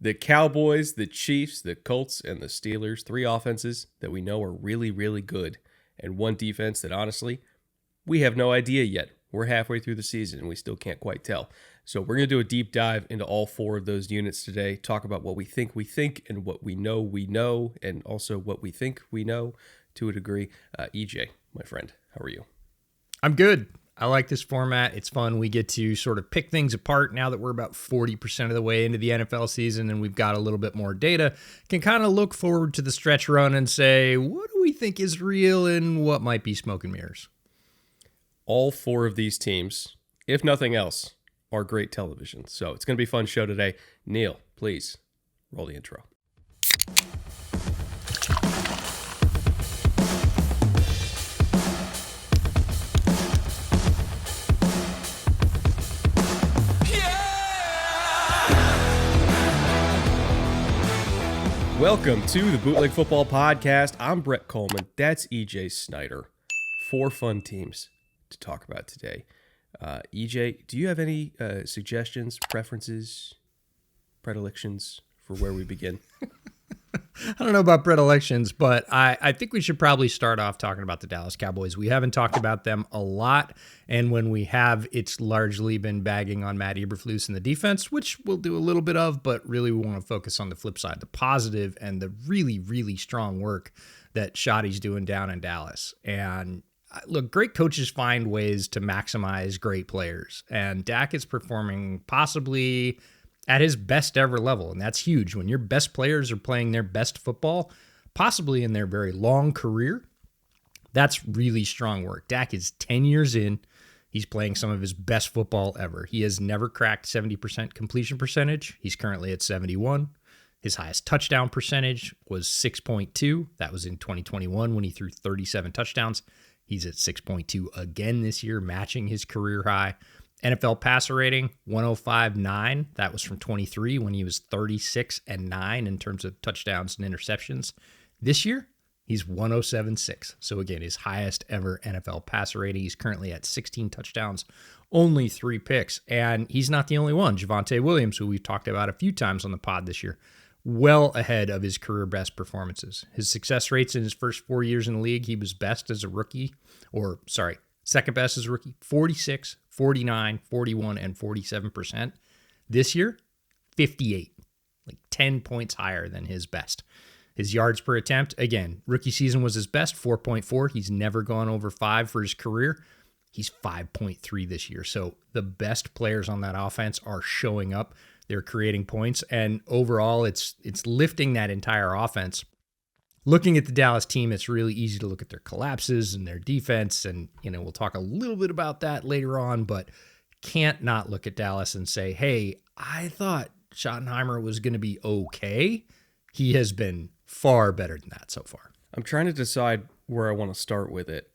The Cowboys, the Chiefs, the Colts, and the Steelers. 3 offenses that we know are really, really good. And 1 defense that, honestly, we have no idea yet. We're halfway through the season, and we still can't quite tell. So we're going to do a deep dive into all 4 of those units today, talk about what we think, and what we know, and also what we think we know to a degree. EJ, my friend, how are you? I'm good. I like this format. It's fun. We get to sort of pick things apart now that we're about 40% of the way into the NFL season and we've got a little bit more data. Can kind of look forward to the stretch run and say, what do we think is real and what might be smoke and mirrors? All 4 of these teams, if nothing else, are great television. So it's going to be a fun show today. Neil, please roll the intro. Welcome to the Bootleg Football Podcast. I'm Brett Coleman. That's EJ Snyder. 4 fun teams to talk about today. EJ, do you have any suggestions, preferences, predilections for where we begin? I don't know about predilections, but I think we should probably start off talking about the Dallas Cowboys. We haven't talked about them a lot, and when we have, it's largely been bagging on Matt Eberflus and the defense, which we'll do a little bit of, but really we want to focus on the flip side, the positive and the really, really strong work that Schotty's doing down in Dallas. And look, great coaches find ways to maximize great players, and Dak is performing possibly at his best ever level, and that's huge. When your best players are playing their best football, possibly in their very long career, that's really strong work. Dak is 10 years in. He's playing some of his best football ever. He has never cracked 70% completion percentage. He's currently at 71. His highest touchdown percentage was 6.2. That was in 2021 when he threw 37 touchdowns. He's at 6.2 again this year, matching his career high. NFL passer rating, 105.9. That was from 23 when he was 36-9 in terms of touchdowns and interceptions. This year, he's 107.6. So again, his highest ever NFL passer rating. He's currently at 16 touchdowns, only 3 picks. And he's not the only one. Javonte Williams, who we've talked about a few times on the pod this year, well ahead of his career best performances. His success rates in his first 4 years in the league, he was best as a rookie, second best as a rookie, 46, 49, 41, and 47%. This year, 58, like 10 points higher than his best. His yards per attempt, again, rookie season was his best, 4.4. He's never gone over 5 for his career. He's 5.3 this year. So the best players on that offense are showing up. They're creating points, and overall, it's lifting that entire offense. Looking at the Dallas team, it's really easy to look at their collapses and their defense, and we'll talk a little bit about that later on, but can't not look at Dallas and say, hey, I thought Schottenheimer was going to be okay. He has been far better than that so far. I'm trying to decide where I want to start with it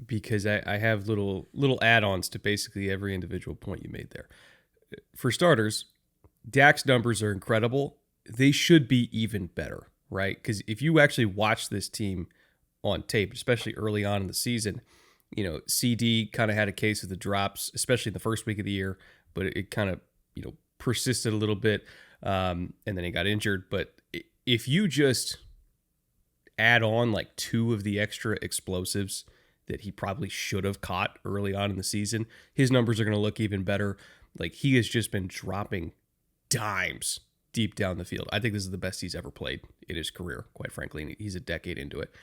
because I have little add-ons to basically every individual point you made there. For starters, Dak's numbers are incredible. They should be even better, right? Because if you actually watch this team on tape, especially early on in the season, CD kind of had a case of the drops, especially in the first week of the year, but it kind of, persisted a little bit, and then he got injured. But if you just add on like 2 of the extra explosives that he probably should have caught early on in the season, his numbers are going to look even better. Like, he has just been dropping dimes deep down the field. I think this is the best he's ever played in his career, quite frankly, and he's a decade into it.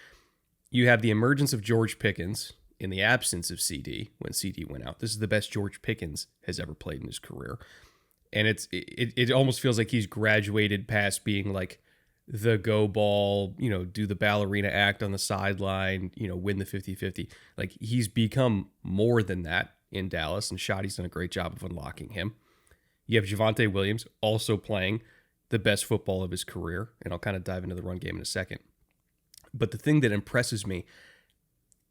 You have the emergence of George Pickens in the absence of CD when CD went out. This is the best George Pickens has ever played in his career. And it almost feels like he's graduated past being like the go ball, do the ballerina act on the sideline, win the 50-50. Like, he's become more than that in Dallas, and Schotty's done a great job of unlocking him. You have Javonte Williams also playing the best football of his career, and I'll kind of dive into the run game in a second. But the thing that impresses me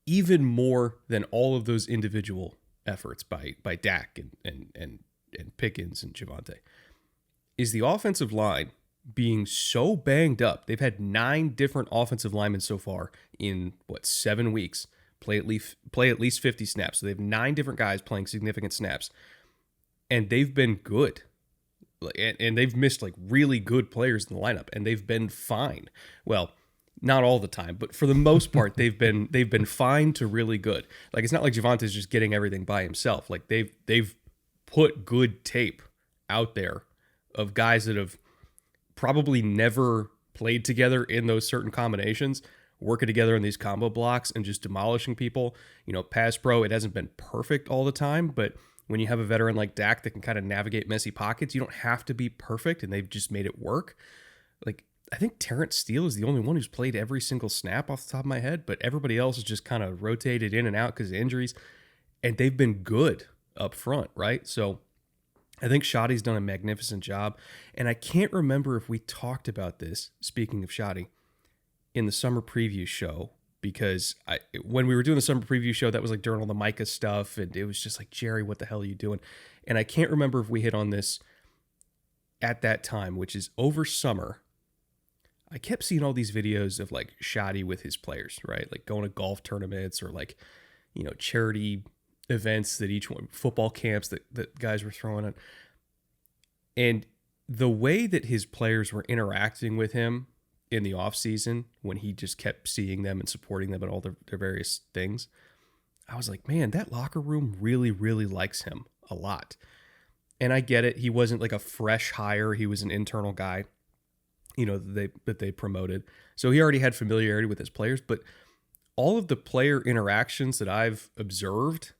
even more than all of those individual efforts by Dak and Pickens and Javonte is the offensive line being so banged up. They've had 9 different offensive linemen so far in 7 weeks play at least 50 snaps. So they have 9 different guys playing significant snaps, and they've been good. And they've missed like really good players in the lineup, and they've been fine. Well, not all the time, but for the most part, they've been fine to really good. Like, it's not like Javante's just getting everything by himself. Like, they've put good tape out there of guys that have probably never played together in those certain combinations, working together in these combo blocks and just demolishing people. Pass pro, it hasn't been perfect all the time, but when you have a veteran like Dak that can kind of navigate messy pockets, you don't have to be perfect, and they've just made it work. Like, I think Terrence Steele is the only one who's played every single snap off the top of my head, but everybody else is just kind of rotated in and out because of injuries, and they've been good up front, right? So I think Schotty's done a magnificent job, and I can't remember if we talked about this, speaking of Schotty, in the summer preview show, because when we were doing the summer preview show, that was like during all the Micah stuff, and it was just like, Jerry, what the hell are you doing? And I can't remember if we hit on this at that time, which is over summer. I kept seeing all these videos of like Schotty with his players, right? Like going to golf tournaments or like, charity events that football camps that guys were throwing on. And the way that his players were interacting with him in the off season, when he just kept seeing them and supporting them and all their various things, I was like, man, that locker room really, really likes him a lot. And I get it. He wasn't like a fresh hire. He was an internal guy, that they promoted. So he already had familiarity with his players, but all of the player interactions that I've observed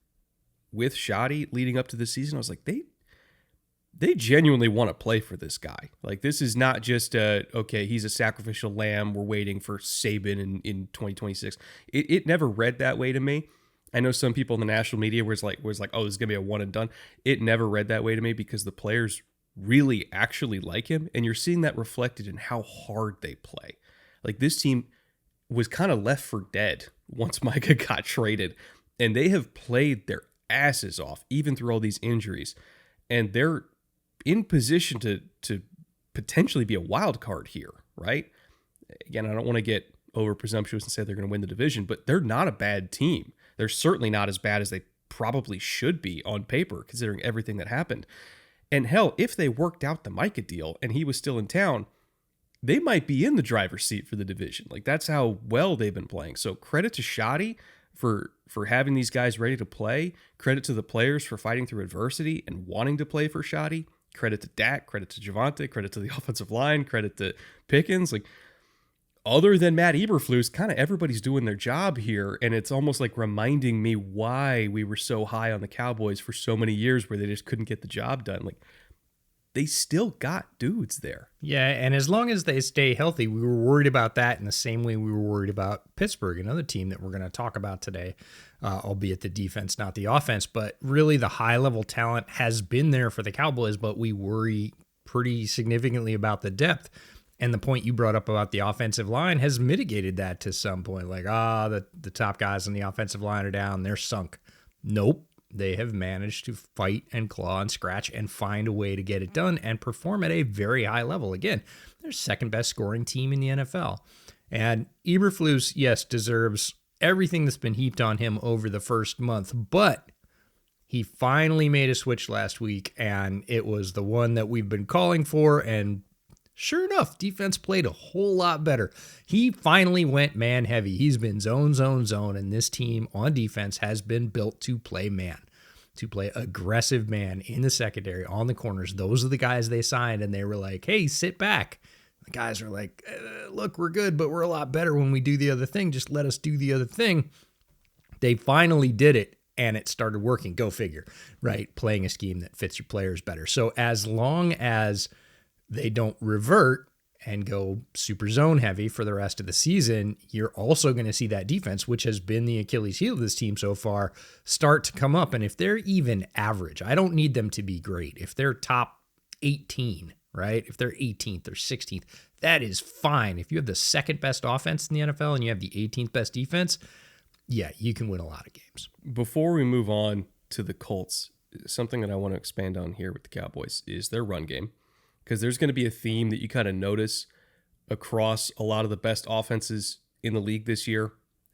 with Schotty leading up to the season, I was like, they genuinely want to play for this guy. Like, this is not just okay, he's a sacrificial lamb, we're waiting for Saban in 2026. It never read that way to me. I know some people in the national media was like, oh, this is gonna be a one and done. It never read that way to me, because the players really actually like him, and you're seeing that reflected in how hard they play. Like, this team was kind of left for dead once Micah got traded, and they have played their asses off even through all these injuries, and they're in position to potentially be a wild card here, right? Again, I don't want to get over presumptuous and say they're going to win the division, but they're not a bad team. They're certainly not as bad as they probably should be on paper, considering everything that happened. And hell, if they worked out the Micah deal and he was still in town, they might be in the driver's seat for the division. Like, that's how well they've been playing. So credit to Schotty for having these guys ready to play. Credit to the players for fighting through adversity and wanting to play for Schotty. Credit to Dak, credit to Javonte, credit to the offensive line, credit to Pickens. Like, other than Matt Eberflus, kind of everybody's doing their job here, and it's almost like reminding me why we were so high on the Cowboys for so many years, where they just couldn't get the job done. Like, they still got dudes there. Yeah, and as long as they stay healthy, we were worried about that in the same way we were worried about Pittsburgh, another team that we're going to talk about today, albeit the defense, not the offense. But really, the high-level talent has been there for the Cowboys, but we worry pretty significantly about the depth. And the point you brought up about the offensive line has mitigated that to some point. Like, the top guys on the offensive line are down, they're sunk. Nope. They have managed to fight and claw and scratch and find a way to get it done and perform at a very high level. Again, they're second best scoring team in the NFL. And Eberflus, yes, deserves everything that's been heaped on him over the first month, but he finally made a switch last week, and it was the one that we've been calling for, and sure enough, defense played a whole lot better. He finally went man heavy. He's been zone, and this team on defense has been built to play man, to play aggressive man in the secondary, on the corners. Those are the guys they signed, and they were like, hey, sit back. The guys are like, look, we're good, but we're a lot better when we do the other thing. Just let us do the other thing. They finally did it, and it started working. Go figure, right? Playing a scheme that fits your players better. So as long as they don't revert and go super zone heavy for the rest of the season, you're also going to see that defense, which has been the Achilles heel of this team so far, start to come up. And if they're even average, I don't need them to be great. If they're top 18, right? If they're 18th or 16th, that is fine. If you have the second best offense in the NFL and you have the 18th best defense, yeah, you can win a lot of games. Before we move on to the Colts, something that I want to expand on here with the Cowboys is their run game. Because there's going to be a theme that you kind of notice across a lot of the best offenses in the league this year,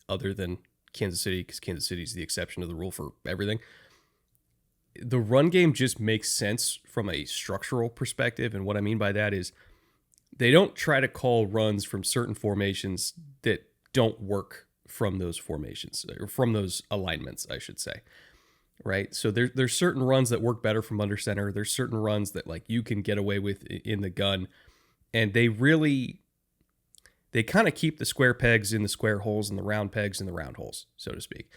other than Kansas City, because Kansas City is the exception to the rule for everything. the run game just makes sense from a structural perspective. And what I mean by that is they don't try to call runs from certain formations that don't work from those formations, or from those alignments, I should say. Right? So there's certain runs that work better from under center. There's certain runs that like you can get away with in the gun. And they kind of keep the square pegs in the square holes and the round pegs in the round holes, so to speak.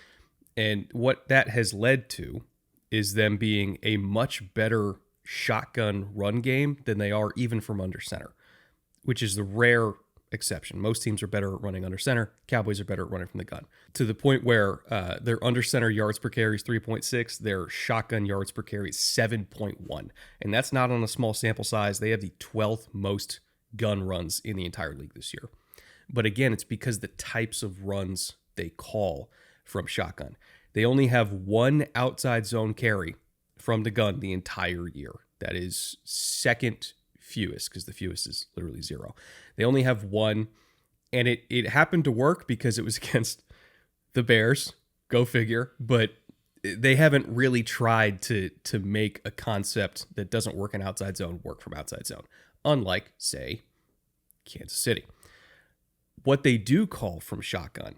And what that has led to is them being a much better shotgun run game than they are even from under center, which is the rare exception. Most teams are better at running under center. Cowboys are better at running from the gun, to the point where their under center yards per carry is 3.6. Their shotgun yards per carry is 7.1. And that's not on a small sample size. They have the 12th most gun runs in the entire league this year. But again, it's because the types of runs they call from shotgun. They only have one outside zone carry from the gun the entire year. That is second fewest, because the fewest is literally 0. They only have one, and it happened to work because it was against the Bears. Go figure. But they haven't really tried to make a concept that doesn't work in outside zone work from outside zone, unlike, say, Kansas City. What they do call from shotgun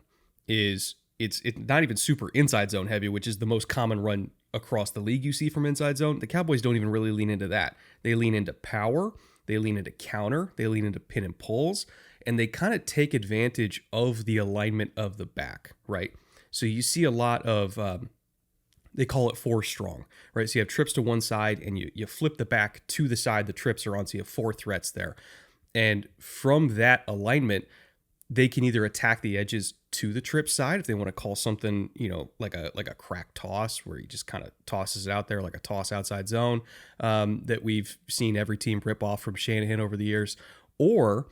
is it's not even super inside zone heavy, which is the most common run across the league you see from inside zone. The Cowboys don't even really lean into that. They lean into power, they lean into counter, they lean into pin and pulls, and they kind of take advantage of the alignment of the back, right? So you see a lot of, they call it 4 strong, right? So you have trips to one side and you flip the back to the side the trips are on, so you have 4 threats there. And from that alignment, they can either attack the edges to the trip side if they want to call something, like a crack toss where he just kind of tosses it out there like a toss outside zone that we've seen every team rip off from Shanahan over the years. Or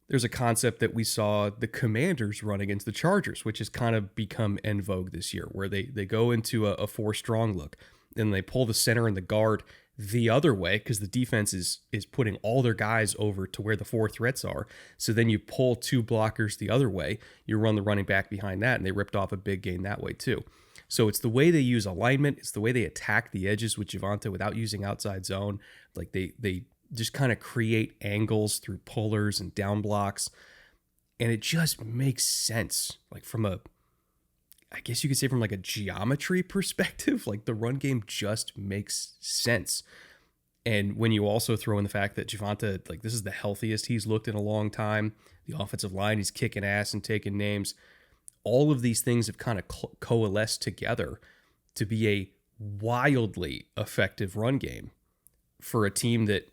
there's a concept that we saw the Commanders run against the Chargers, which has kind of become en vogue this year, where they go into a 4 strong look and they pull the center and the guard the other way because the defense is putting all their guys over to where the 4 threats are. So then you pull 2 blockers the other way, you run the running back behind that, and they ripped off a big gain that way too. So it's the way they use alignment, it's the way they attack the edges with Javonte without using outside zone. Like they just kind of create angles through pullers and down blocks, and it just makes sense. Like I guess you could say from like a geometry perspective, like the run game just makes sense. And when you also throw in the fact that Javonte, like this is the healthiest he's looked in a long time, the offensive line, he's kicking ass and taking names. All of these things have kind of coalesced together to be a wildly effective run game for a team that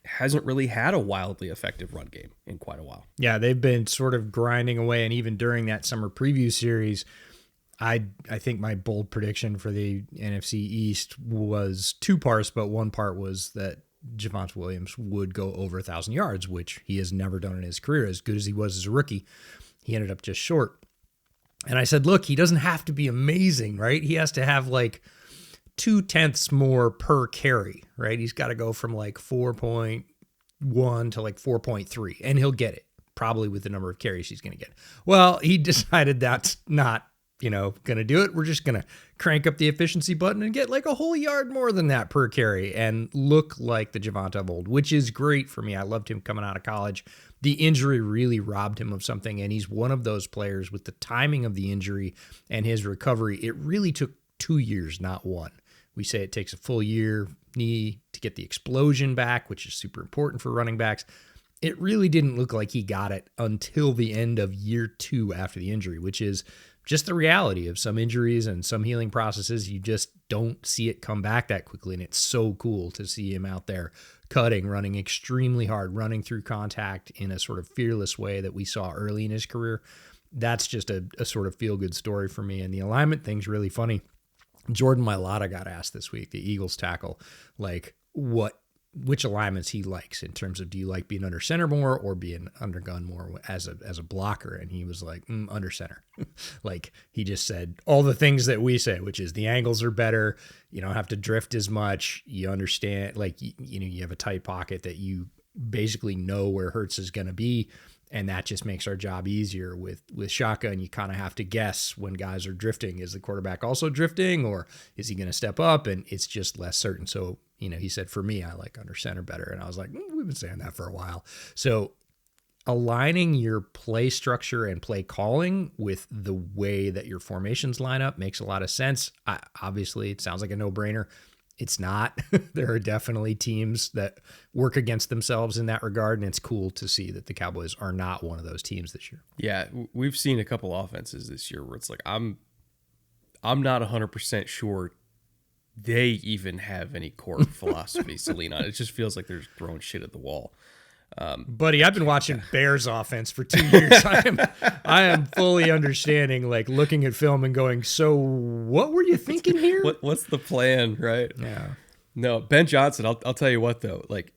hasn't really had a wildly effective run game in quite a while. Yeah, they've been sort of grinding away. And even during that summer preview series, I think my bold prediction for the NFC East was 2 parts, but one part was that Javonte Williams would go over 1,000 yards, which he has never done in his career. As good as he was as a rookie, he ended up just short. And I said, look, he doesn't have to be amazing, right? He has to have like 0.2 more per carry, right? He's got to go from like 4.1 to like 4.3, and he'll get it probably with the number of carries he's going to get. Well, he decided that's not going to do it. We're just going to crank up the efficiency button and get like a whole yard more than that per carry and look like the Javonte of old, which is great for me. I loved him coming out of college. The injury really robbed him of something, and he's one of those players with the timing of the injury and his recovery. It really took 2 years, not 1. We say it takes a full year knee to get the explosion back, which is super important for running backs. It really didn't look like he got it until the end of year 2 after the injury, which is just the reality of some injuries and some healing processes. You just don't see it come back that quickly. And it's so cool to see him out there cutting, running extremely hard, running through contact in a sort of fearless way that we saw early in his career. That's just a sort of feel-good story for me. And the alignment thing's really funny. Jordan Mailata got asked this week, the Eagles tackle, like which alignments he likes in terms of, do you like being under center more or being under gun more as a blocker? And he was like, under center. Like he just said all the things that we say, which is the angles are better. You don't have to drift as much. You understand, like, you have a tight pocket that you basically know where Hurts is going to be. And that just makes our job easier with Shaka. And you kind of have to guess when guys are drifting. Is the quarterback also drifting, or is he going to step up? And it's just less certain. So, he said, for me, I like under center better. And I was like, we've been saying that for a while. So aligning your play structure and play calling with the way that your formations line up makes a lot of sense. Obviously, it sounds like a no-brainer. It's not. There are definitely teams that work against themselves in that regard, and it's cool to see that the Cowboys are not one of those teams this year. Yeah, we've seen a couple offenses this year where it's like I'm not 100% sure they even have any core philosophy to lean on. It just feels like they're throwing shit at the wall. Buddy, I've been watching Bears offense for 2 years. I am fully understanding, like looking at film and going, so what were you thinking here? What's the plan, right? Yeah. No, Ben Johnson, I'll tell you what though, like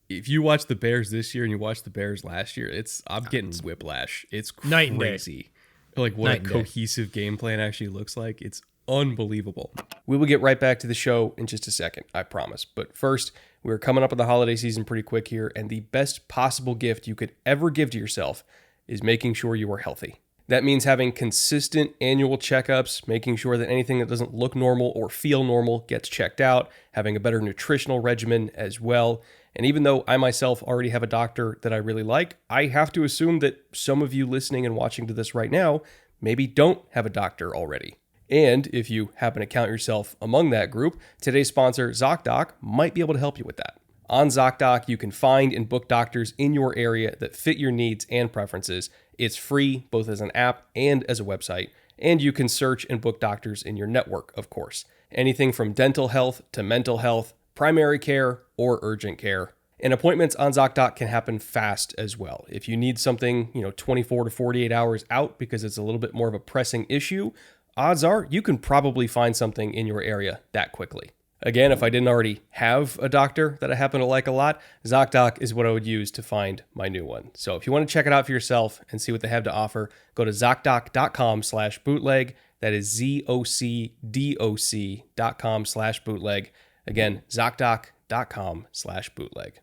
if you watch the Bears this year and you watch the Bears last year, I'm getting whiplash. It's crazy. Like what a cohesive game plan actually looks like. It's unbelievable. We will get right back to the show in just a second, I promise. But first, we're coming up on the holiday season pretty quick here, and the best possible gift you could ever give to yourself is making sure you are healthy. That means having consistent annual checkups, making sure that anything that doesn't look normal or feel normal gets checked out, having a better nutritional regimen as well. And even though I myself already have a doctor that I really like, I have to assume that some of you listening and watching to this right now maybe don't have a doctor already. And if you happen to count yourself among that group, today's sponsor, ZocDoc, might be able to help you with that. On ZocDoc, you can find and book doctors in your area that fit your needs and preferences. It's free, both as an app and as a website. And you can search and book doctors in your network, of course. Anything from dental health to mental health, primary care, or urgent care. And appointments on ZocDoc can happen fast as well. If you need something, 24 to 48 hours out because it's a little bit more of a pressing issue, odds are you can probably find something in your area that quickly. Again, if I didn't already have a doctor that I happen to like a lot, ZocDoc is what I would use to find my new one. So if you want to check it out for yourself and see what they have to offer, go to ZocDoc.com/bootleg. That is ZocDoc.com/bootleg. Again, ZocDoc.com/bootleg.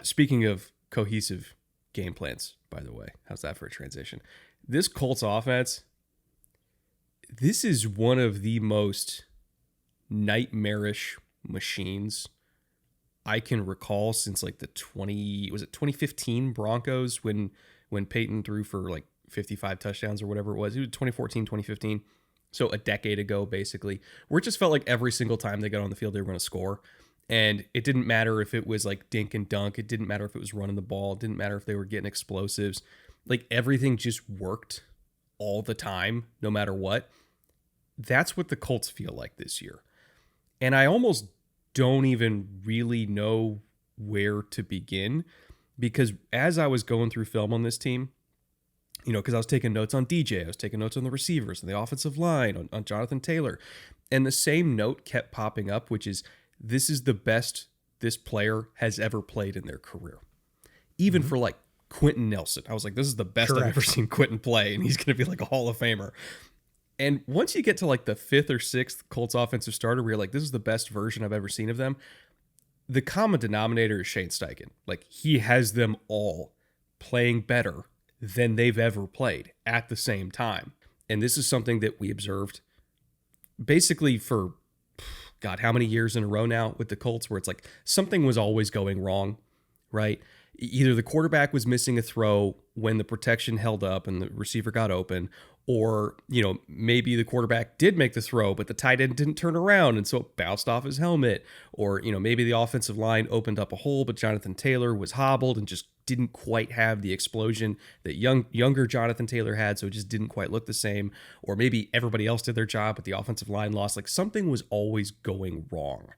Speaking of cohesive game plans, by the way, how's that for a transition? This Colts offense, this is one of the most nightmarish machines I can recall since like the 2015 Broncos when Peyton threw for like 55 touchdowns or whatever it was. It was 2014, 2015. So a decade ago, basically, where it just felt like every single time they got on the field, they were going to score. And it didn't matter if it was like dink and dunk. It didn't matter if it was running the ball. It didn't matter if they were getting explosives. Like everything just worked all the time, no matter what. That's what the Colts feel like this year. And I almost don't even really know where to begin, because as I was going through film on this team, because I was taking notes on DJ, I was taking notes on the receivers and the offensive line, on Jonathan Taylor. And the same note kept popping up, which is this is the best this player has ever played in their career. Even for like Quentin Nelson. I was like, this is the best I've ever seen Quentin play, and he's going to be like a Hall of Famer. And once you get to like the fifth or sixth Colts offensive starter, where you're like, this is the best version I've ever seen of them, the common denominator is Shane Steichen. Like, he has them all playing better than they've ever played at the same time. And this is something that we observed basically for, God, how many years in a row now with the Colts, where it's like something was always going wrong, right? Either the quarterback was missing a throw when the protection held up and the receiver got open, or, maybe the quarterback did make the throw, but the tight end didn't turn around and so it bounced off his helmet. Or, maybe the offensive line opened up a hole, but Jonathan Taylor was hobbled and just didn't quite have the explosion that younger Jonathan Taylor had, so it just didn't quite look the same. Or maybe everybody else did their job, but the offensive line lost. Like, something was always going wrong.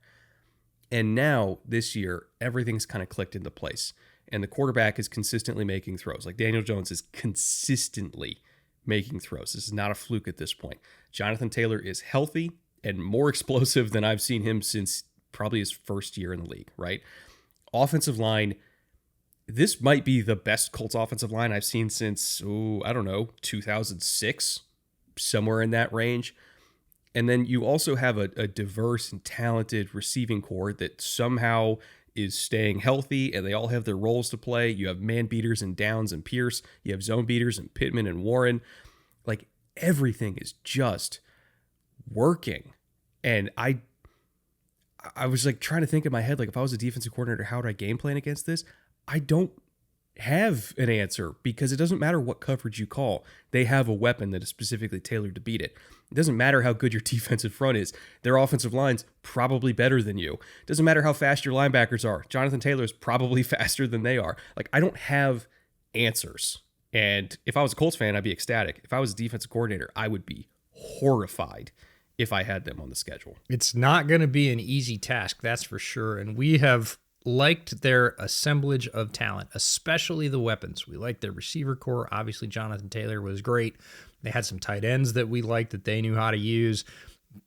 And now, this year, everything's kind of clicked into place. And the quarterback is consistently making throws. Like, Daniel Jones is consistently making throws. This is not a fluke at this point. Jonathan Taylor is healthy and more explosive than I've seen him since probably his first year in the league, right? Offensive line, this might be the best Colts offensive line I've seen since, 2006, somewhere in that range. And then you also have a diverse and talented receiving core that somehow is staying healthy, and they all have their roles to play. You have man beaters and Downs and Pierce. You have zone beaters and Pittman and Warren. Like, everything is just working. And I was like trying to think in my head, like, if I was a defensive coordinator, how would I game plan against this? I don't have an answer, because it doesn't matter what coverage you call. They have a weapon that is specifically tailored to beat it. It doesn't matter how good your defensive front is. Their offensive line's probably better than you. It doesn't matter how fast your linebackers are. Jonathan Taylor's probably faster than they are. Like, I don't have answers. And if I was a Colts fan, I'd be ecstatic. If I was a defensive coordinator, I would be horrified if I had them on the schedule. It's not going to be an easy task, that's for sure. And we have liked their assemblage of talent, especially the weapons. We liked their receiver core. Obviously, Jonathan Taylor was great. They had some tight ends that we liked that they knew how to use.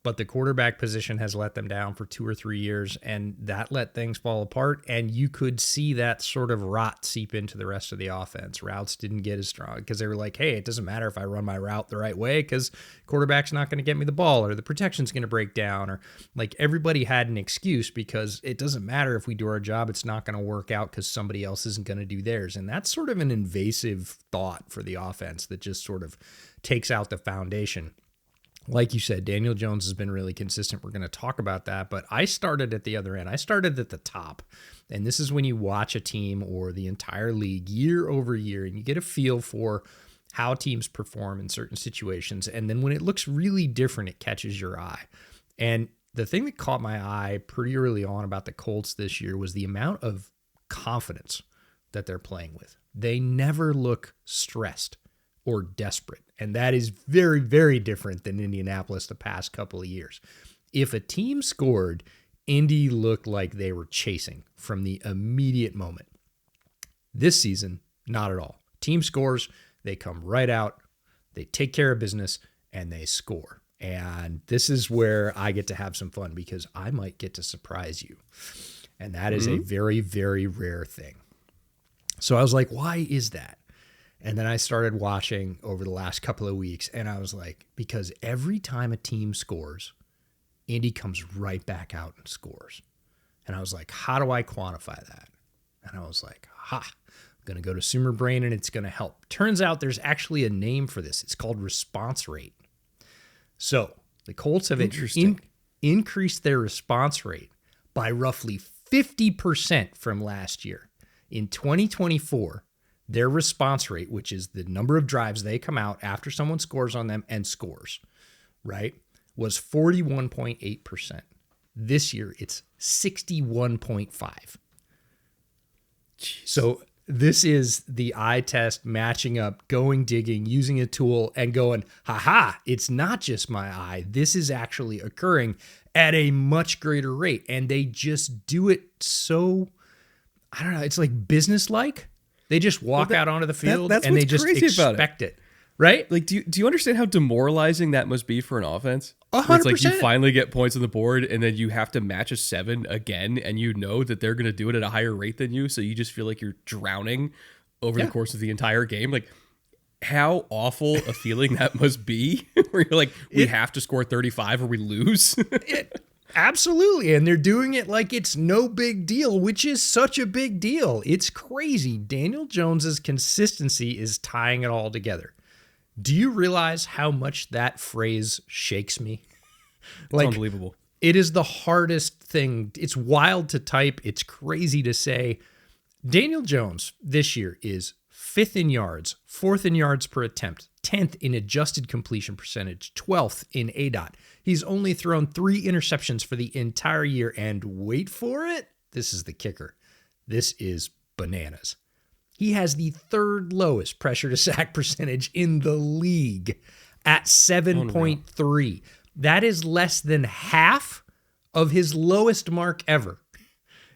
But the quarterback position has let them down for 2 or 3 years, and that let things fall apart. And you could see that sort of rot seep into the rest of the offense. Routes didn't get as strong because they were like, hey, it doesn't matter if I run my route the right way because quarterback's not going to get me the ball, or the protection's going to break down, or like everybody had an excuse because it doesn't matter if we do our job, it's not going to work out because somebody else isn't going to do theirs. And that's sort of an invasive thought for the offense that just sort of takes out the foundation. Like you said, Daniel Jones has been really consistent. We're going to talk about that, but I started at the other end. I started at the top, and this is when you watch a team or the entire league year over year, and you get a feel for how teams perform in certain situations, and then when it looks really different, it catches your eye. And the thing that caught my eye pretty early on about the Colts this year was the amount of confidence that they're playing with. They never look stressed or desperate. And that is very, very different than Indianapolis the past couple of years. If a team scored, Indy looked like they were chasing from the immediate moment. This season, not at all. Team scores, they come right out, they take care of business, and they score. And this is where I get to have some fun because I might get to surprise you. And that is a very, very rare thing. So I was like, why is that? And then I started watching over the last couple of weeks, and I was like, because every time a team scores, Indy comes right back out and scores. And I was like, how do I quantify that? And I was like, I'm going to go to Sumer Brain, and it's going to help. Turns out there's actually a name for this. It's called response rate. So the Colts have increased their response rate by roughly 50% from last year. In 2024, their response rate, which is the number of drives they come out after someone scores on them and scores, right, was 41.8%. This year, it's 61.5%. So this is the eye test matching up, going digging, using a tool, and going, it's not just my eye. This is actually occurring at a much greater rate. And they just do it so, I don't know, it's like business-like. They just walk out onto the field and they just expect it, right? Like, do you understand how demoralizing that must be for an offense? 100%. It's like you finally get points on the board, and then you have to match a 7 again, and you know that they're going to do it at a higher rate than you, so you just feel like you're drowning over the course of the entire game. Like, how awful a feeling that must be, where you're like, we have to score 35 or we lose. Absolutely. And they're doing it like it's no big deal, which is such a big deal. It's crazy. Daniel Jones's consistency is tying it all together. Do you realize how much that phrase shakes me? Like, it's unbelievable. It is the hardest thing. It's wild to type. It's crazy to say. Daniel Jones this year is 5th in yards, 4th in yards per attempt, 10th in adjusted completion percentage, 12th in ADOT. He's only thrown 3 interceptions for the entire year, and wait for it, this is the kicker. This is bananas. He has the 3rd lowest pressure to sack percentage in the league at 7.3. That is less than half of his lowest mark ever.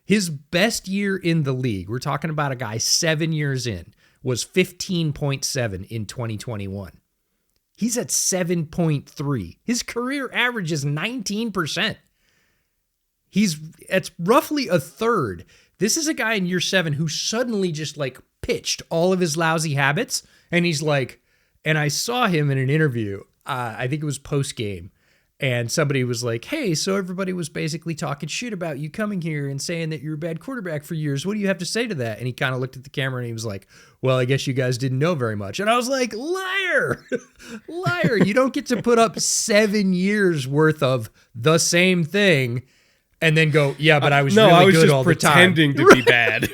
His best year in the league, we're talking about a guy 7 years in, was 15.7 in 2021. He's at 7.3. His career average is 19%. It's roughly a third. This is a guy in year 7 who suddenly just like pitched all of his lousy habits. And he's like, and I saw him in an interview, I think it was post game, And somebody was like, hey, so everybody was basically talking shit about you coming here and saying that you're a bad quarterback for years. What do you have to say to that? And he kind of looked at the camera and he was like, well, I guess you guys didn't know very much. And I was like, liar, liar. You don't get to put up 7 years worth of the same thing and then go, yeah, but I was really good all the time. I was just pretending to be bad.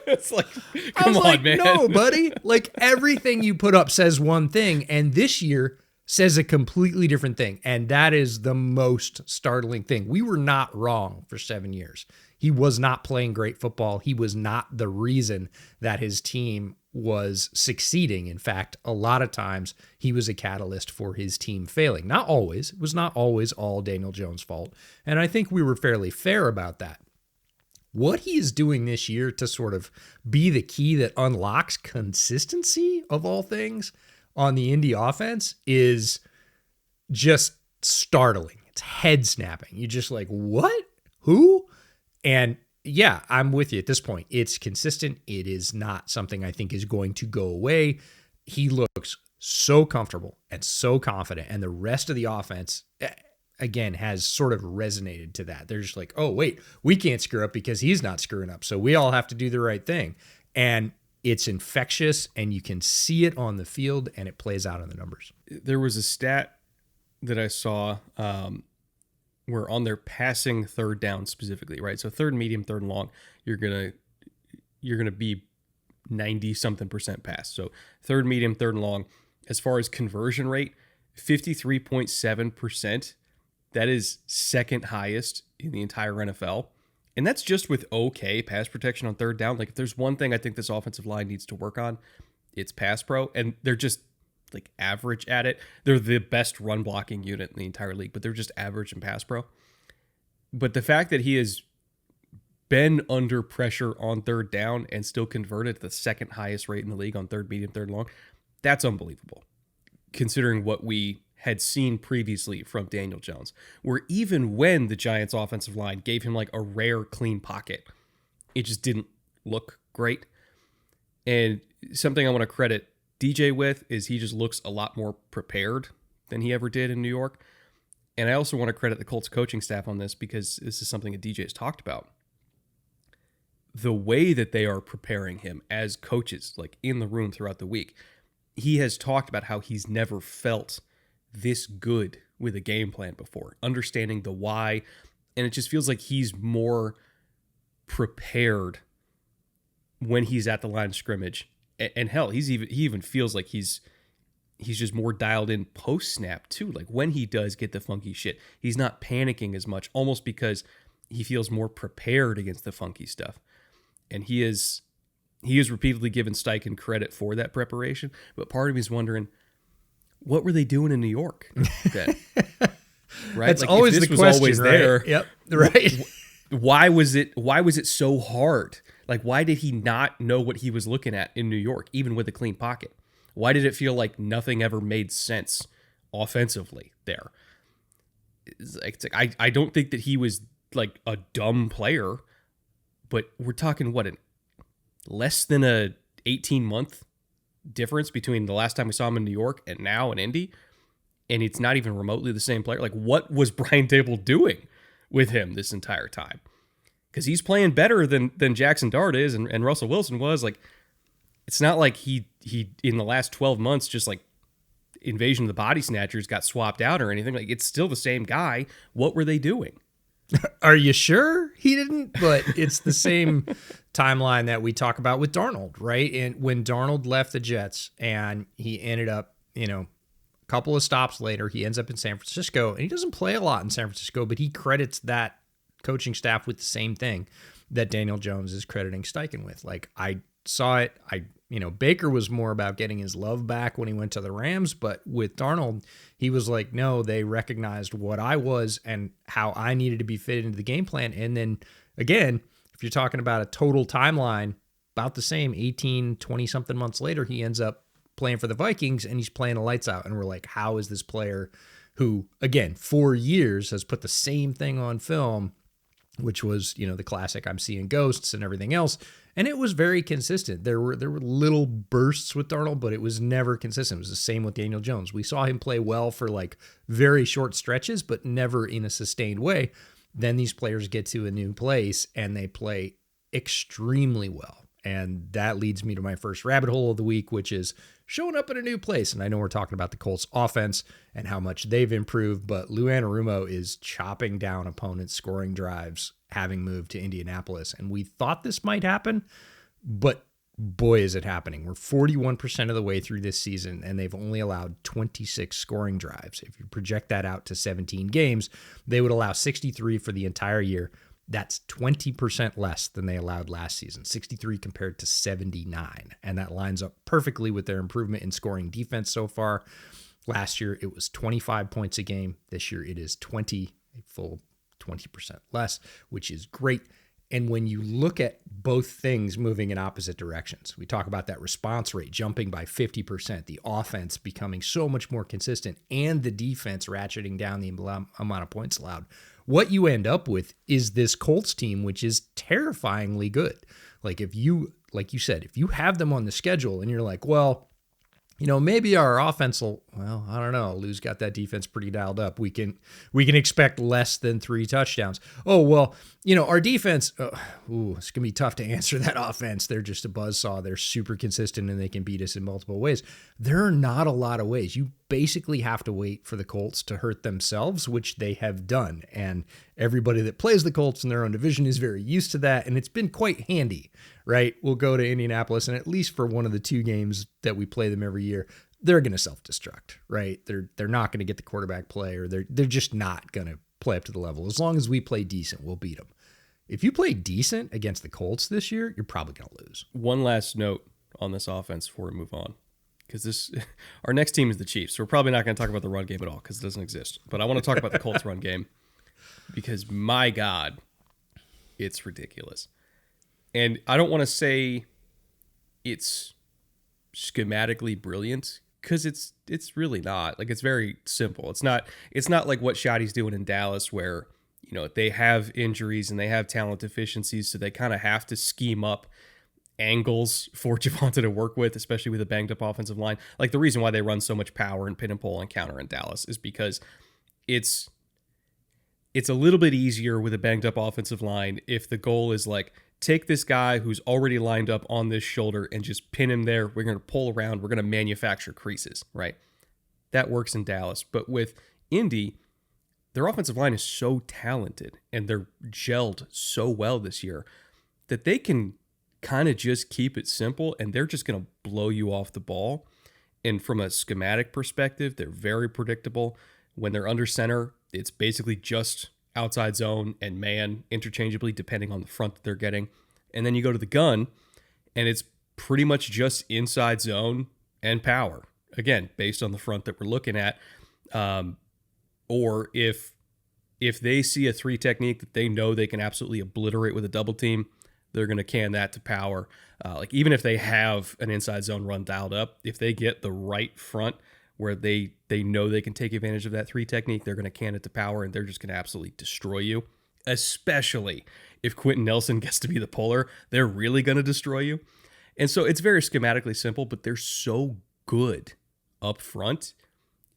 It's like, come on, man. No, buddy. Like everything you put up says one thing. And this year says a completely different thing. And that is the most startling thing. We were not wrong for 7 years. He was not playing great football. He was not the reason that his team was succeeding. In fact, a lot of times he was a catalyst for his team failing. Not always. It was not always all Daniel Jones' fault. And I think we were fairly fair about that. What he is doing this year to sort of be the key that unlocks consistency of all things on the Indy offense is just startling. It's head snapping. You're just like, what? Who? And yeah, I'm with you at this point. It's consistent. It is not something I think is going to go away. He looks so comfortable and so confident. And the rest of the offense, again, has sort of resonated to that. They're just like, oh, wait, we can't screw up because he's not screwing up. So we all have to do the right thing. And it's infectious, and you can see it on the field, and it plays out in the numbers. There was a stat that I saw where on their passing third down specifically, right? So third and medium, third and long, you're gonna be 90-something% pass. So third, medium, third and long. As far as conversion rate, 53.7%. That is second highest in the entire NFL. And that's just with okay pass protection on third down. Like, if there's one thing I think this offensive line needs to work on, it's pass pro. And they're just like average at it. They're the best run blocking unit in the entire league, but they're just average in pass pro. But the fact that he has been under pressure on third down and still converted at the second highest rate in the league on third, medium, third, long, that's unbelievable, considering what we had seen previously from Daniel Jones, where even when the Giants offensive line gave him like a rare clean pocket, it just didn't look great. And something I want to credit DJ with is he just looks a lot more prepared than he ever did in New York. And I also want to credit the Colts coaching staff on this, because this is something that DJ has talked about. The way that they are preparing him as coaches, like in the room throughout the week, he has talked about how he's never felt this good with a game plan before, understanding the why, and it just feels like he's more prepared when he's at the line of scrimmage. And hell, he even feels like he's just more dialed in post snap too. Like when he does get the funky shit, he's not panicking as much, almost because he feels more prepared against the funky stuff. And he is repeatedly given Steichen credit for that preparation, but part of me is wondering, what were they doing in New York then? Right? That's like, always if this the was question, always right? there. Yep. Right. Why was it so hard? Like, why did he not know what he was looking at in New York, even with a clean pocket? Why did it feel like nothing ever made sense offensively there? It's like, I don't think that he was like a dumb player, but we're talking less than a 18-month difference between the last time we saw him in New York and now in Indy, and it's not even remotely the same player. Like, what was Brian Dable doing with him this entire time? Because he's playing better than Jackson Dart is, and Russell Wilson was. Like, it's not like he in the last 12 months just like Invasion of the Body Snatchers got swapped out or anything. Like, it's still the same guy. What were they doing? Are you sure he didn't? But it's the same timeline that we talk about with Darnold, right? And when Darnold left the Jets and he ended up, a couple of stops later, he ends up in San Francisco, and he doesn't play a lot in San Francisco, but he credits that coaching staff with the same thing that Daniel Jones is crediting Steichen with. Like, I saw it. Baker was more about getting his love back when he went to the Rams, but with Darnold, he was like, no, they recognized what I was and how I needed to be fitted into the game plan. And then again, if you're talking about a total timeline, about the same, 18, 20-something months later, he ends up playing for the Vikings, and he's playing the lights out. And we're like, how is this player who, again, 4 years has put the same thing on film, which was, the classic I'm seeing ghosts and everything else. And it was very consistent. There were little bursts with Darnold, but it was never consistent. It was the same with Daniel Jones. We saw him play well for like very short stretches, but never in a sustained way. Then these players get to a new place and they play extremely well. And that leads me to my first rabbit hole of the week, which is showing up in a new place. And I know we're talking about the Colts offense and how much they've improved, but Lou Anarumo is chopping down opponents' scoring drives, having moved to Indianapolis. And we thought this might happen, but boy, is it happening. We're 41% of the way through this season, and they've only allowed 26 scoring drives. If you project that out to 17 games, they would allow 63 for the entire year. That's 20% less than they allowed last season, 63 compared to 79. And that lines up perfectly with their improvement in scoring defense so far. Last year, it was 25 points a game. This year, it is 20, a full 20% less, which is great. And when you look at both things moving in opposite directions, we talk about that response rate jumping by 50%, the offense becoming so much more consistent, and the defense ratcheting down the amount of points allowed. What you end up with is this Colts team, which is terrifyingly good. Like you said, if you have them on the schedule and you're like, well, maybe our offense will, well, I don't know. Lou's got that defense pretty dialed up. We can expect less than 3 touchdowns. Oh, well, our defense, it's going to be tough to answer that offense. They're just a buzzsaw. They're super consistent and they can beat us in multiple ways. There are not a lot of ways. You basically have to wait for the Colts to hurt themselves, which they have done. And everybody that plays the Colts in their own division is very used to that. And it's been quite handy, right? We'll go to Indianapolis, and at least for one of the 2 games that we play them every year, they're going to self-destruct, right? They're not going to get the quarterback play, or they're just not going to play up to the level. As long as we play decent, we'll beat them. If you play decent against the Colts this year, you're probably going to lose. One last note on this offense before we move on, because our next team is the Chiefs. So we're probably not going to talk about the run game at all because it doesn't exist. But I want to talk about the Colts run game because, my God, it's ridiculous. And I don't want to say it's schematically brilliant because it's really not. Like, it's very simple. It's not like what Schotty's doing in Dallas where, they have injuries and they have talent deficiencies, so they kind of have to scheme up angles for Javonte to work with, especially with a banged up offensive line. Like, the reason why they run so much power and pin and pull and counter in Dallas is because it's a little bit easier with a banged up offensive line if the goal is like, take this guy who's already lined up on this shoulder and just pin him there. We're going to pull around. We're going to manufacture creases, right? That works in Dallas. But with Indy, their offensive line is so talented and they're gelled so well this year that they can kind of just keep it simple and they're just going to blow you off the ball. And from a schematic perspective, they're very predictable. When they're under center, it's basically just outside zone and man interchangeably depending on the front that they're getting. And then you go to the gun and it's pretty much just inside zone and power. Again, based on the front that we're looking at. Or if they see a 3 technique that they know they can absolutely obliterate with a double team, they're going to can that to power. Like, even if they have an inside zone run dialed up, if they get the right front where they know they can take advantage of that 3 technique, they're going to can it to power, and they're just going to absolutely destroy you. Especially if Quentin Nelson gets to be the puller, they're really going to destroy you. And so it's very schematically simple, but they're so good up front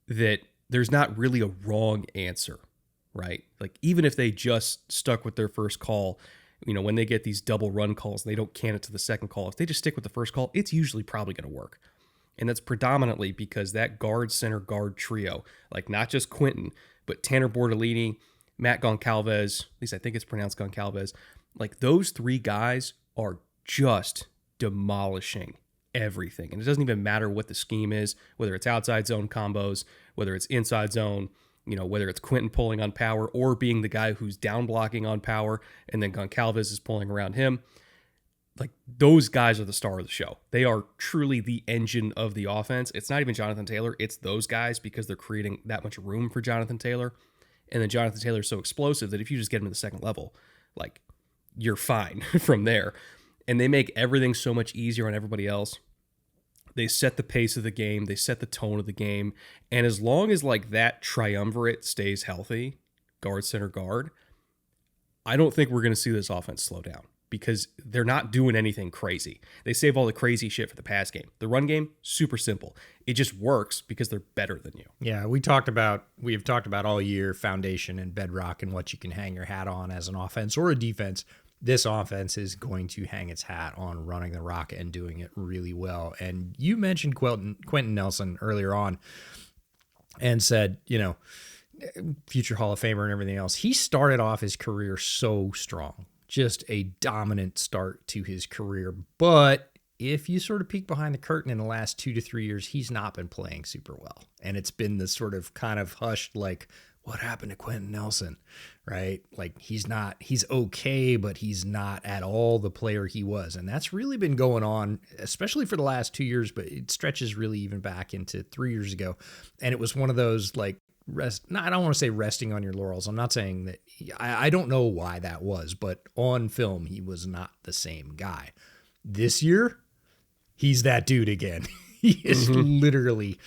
that there's not really a wrong answer, right? Like, even if they just stuck with their first call, when they get these double run calls and they don't can it to the second call, if they just stick with the first call, it's usually probably going to work. And that's predominantly because that guard, center, guard trio, like not just Quentin, but Tanner Bortolini, Matt Goncalves, at least I think it's pronounced Goncalves, like those 3 guys are just demolishing everything. And it doesn't even matter what the scheme is, whether it's outside zone combos, whether it's inside zone, whether it's Quentin pulling on power or being the guy who's down blocking on power and then Goncalves is pulling around him. Like, those guys are the star of the show. They are truly the engine of the offense. It's not even Jonathan Taylor. It's those guys because they're creating that much room for Jonathan Taylor. And then Jonathan Taylor's so explosive that if you just get him to the second level, like, you're fine from there. And they make everything so much easier on everybody else. They set the pace of the game. They set the tone of the game. And as long as, like, that triumvirate stays healthy, guard, center, guard, I don't think we're going to see this offense slow down because they're not doing anything crazy. They save all the crazy shit for the pass game. The run game, super simple. It just works because they're better than you. Yeah, we've talked about all year foundation and bedrock and what you can hang your hat on as an offense or a defense. This offense is going to hang its hat on running the rock and doing it really well. And you mentioned Quentin Nelson earlier on and said, future Hall of Famer and everything else. He started off his career so strong. Just a dominant start to his career. But if you sort of peek behind the curtain in the last 2 to 3 years, he's not been playing super well. And it's been this sort of kind of hushed, like, what happened to Quentin Nelson, right? Like, he's okay, but he's not at all the player he was. And that's really been going on, especially for the last 2 years, but it stretches really even back into 3 years ago. And it was one of those, like, I don't want to say resting on your laurels. I'm not saying that. I don't know why that was, but on film, he was not the same guy. This year, he's that dude again. He is literally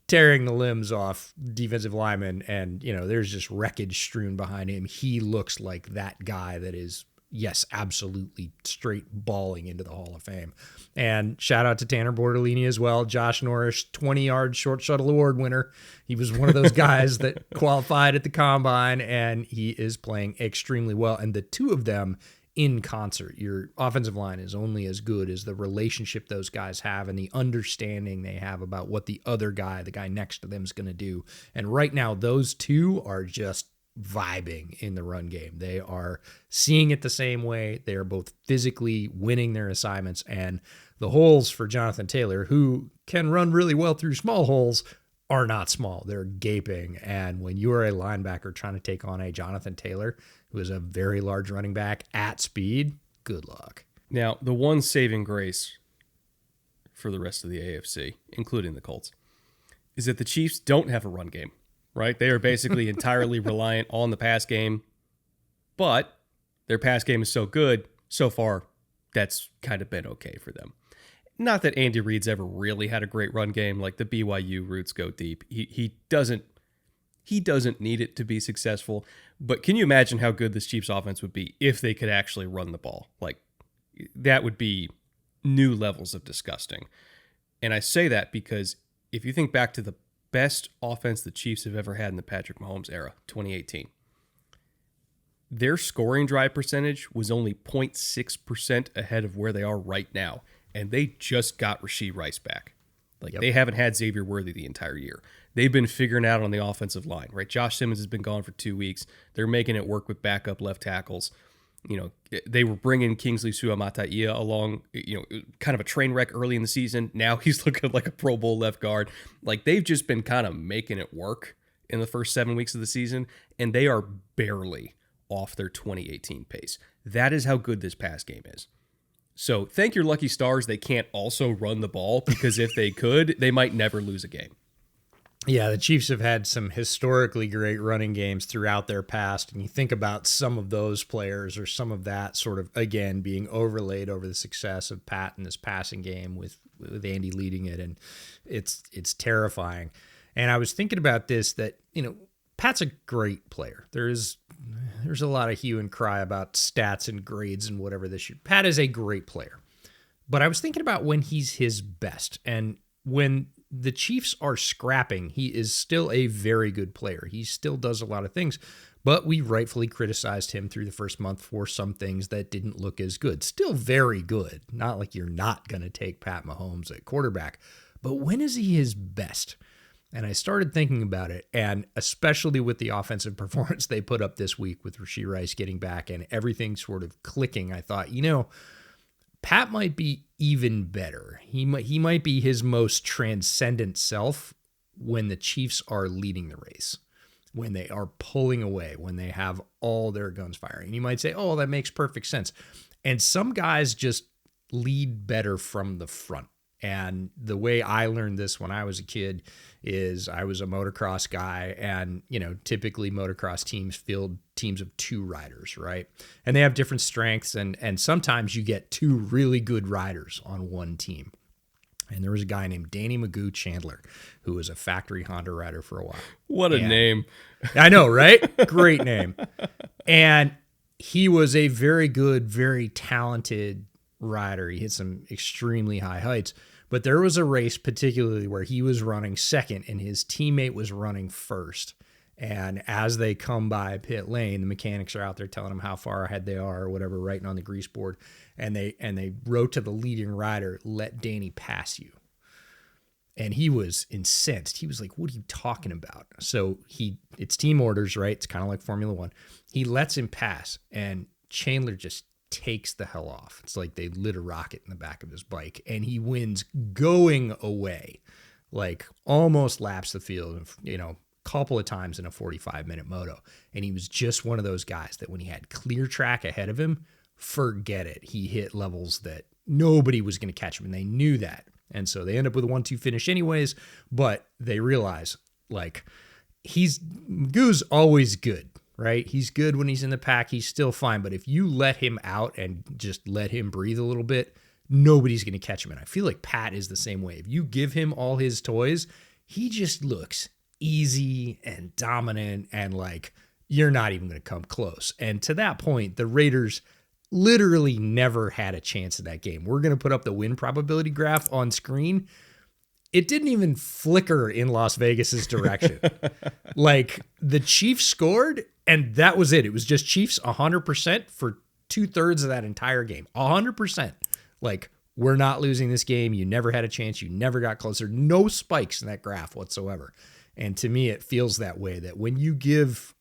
tearing the limbs off defensive linemen, and there's just wreckage strewn behind him. He looks like that guy that is, yes, absolutely straight balling into the Hall of Fame. And shout out to Tanner Bortolini as well. Josh Norris, 20-yard short shuttle award winner. He was one of those guys that qualified at the combine, and he is playing extremely well. And the two of them in concert, your offensive line is only as good as the relationship those guys have and the understanding they have about what the other guy, the guy next to them, is going to do. And right now, those two are just vibing in the run game. They are seeing it the same way. They are both physically winning their assignments, and the holes for Jonathan Taylor, who can run really well through small holes, are not small. They're gaping. And when you are a linebacker trying to take on a Jonathan Taylor, who is a very large running back at speed, good luck. Now, the one saving grace for the rest of the AFC, including the Colts, is that the Chiefs don't have a run game. Right? They are basically entirely reliant on the pass game, but their pass game is so good, so far, that's kind of been okay for them. Not that Andy Reid's ever really had a great run game, like the BYU roots go deep. He doesn't need it to be successful, but can you imagine how good this Chiefs offense would be if they could actually run the ball? Like, that would be new levels of disgusting. And I say that because if you think back to the best offense the Chiefs have ever had in the Patrick Mahomes era, 2018. Their scoring drive percentage was only 0.6% ahead of where they are right now, and they just got Rashee Rice back. They haven't had Xavier Worthy the entire year. They've been figuring out on the offensive line, right? Josh Simmons has been gone for 2 weeks. They're making it work with backup left tackles. They were bringing Kingsley Suamataia along, kind of a train wreck early in the season. Now he's looking like a Pro Bowl left guard. Like, they've just been kind of making it work in the first 7 weeks of the season, and they are barely off their 2018 pace. That is how good this pass game is. So thank your lucky stars they can't also run the ball, because if they could, they might never lose a game. Yeah, the Chiefs have had some historically great running games throughout their past, and you think about some of those players or some of that sort of, again, being overlaid over the success of Pat in this passing game with Andy leading it, and it's terrifying. And I was thinking about this, that, Pat's a great player. There's a lot of hue and cry about stats and grades and whatever this year. Pat is a great player. But I was thinking about when he's his best, and when the Chiefs are scrapping, he is still a very good player. He still does a lot of things, but we rightfully criticized him through the first month for some things that didn't look as good. Still very good. Not like you're not going to take Pat Mahomes at quarterback, but when is he his best? And I started thinking about it, and especially with the offensive performance they put up this week with Rashee Rice getting back and everything sort of clicking, I thought, Pat might be even better. He might be his most transcendent self when the Chiefs are leading the race, when they are pulling away, when they have all their guns firing. And you might say, oh, that makes perfect sense. And some guys just lead better from the front. And the way I learned this when I was a kid is I was a motocross guy, and, typically motocross teams field teams of 2 riders, right? And they have different strengths, and sometimes you get 2 really good riders on one team. And there was a guy named Danny Magoo Chandler, who was a factory Honda rider for a while. What a name. I know, right? Great name. And he was a very good, very talented rider. He hit some extremely high heights. But there was a race particularly where he was running second and his teammate was running first. And as they come by pit lane, the mechanics are out there telling them how far ahead they are or whatever, writing on the grease board. And they wrote to the leading rider, "Let Danny pass you." And he was incensed. He was like, "What are you talking about?" So it's team orders, right? It's kind of like Formula One. He lets him pass, and Chandler just takes the hell off. It's like they lit a rocket in the back of his bike, and he wins going away, like almost laps the field, a couple of times in a 45-minute moto. And he was just one of those guys that when he had clear track ahead of him, forget it. He hit levels that nobody was going to catch him, and they knew that. And so they end up with a 1-2 finish anyways, but they realize, like, Goo's always good, right? He's good when he's in the pack. He's still fine. But if you let him out and just let him breathe a little bit, nobody's going to catch him. And I feel like Pat is the same way. If you give him all his toys, he just looks easy and dominant, and like you're not even going to come close. And to that point, the Raiders literally never had a chance in that game. We're going to put up the win probability graph on screen. It didn't even flicker in Las Vegas's direction. Like, the Chiefs scored, and that was it. It was just Chiefs 100% for 2/3 of that entire game. 100%. Like, we're not losing this game. You never had a chance. You never got closer. No spikes in that graph whatsoever. And to me, it feels that way, that when you give,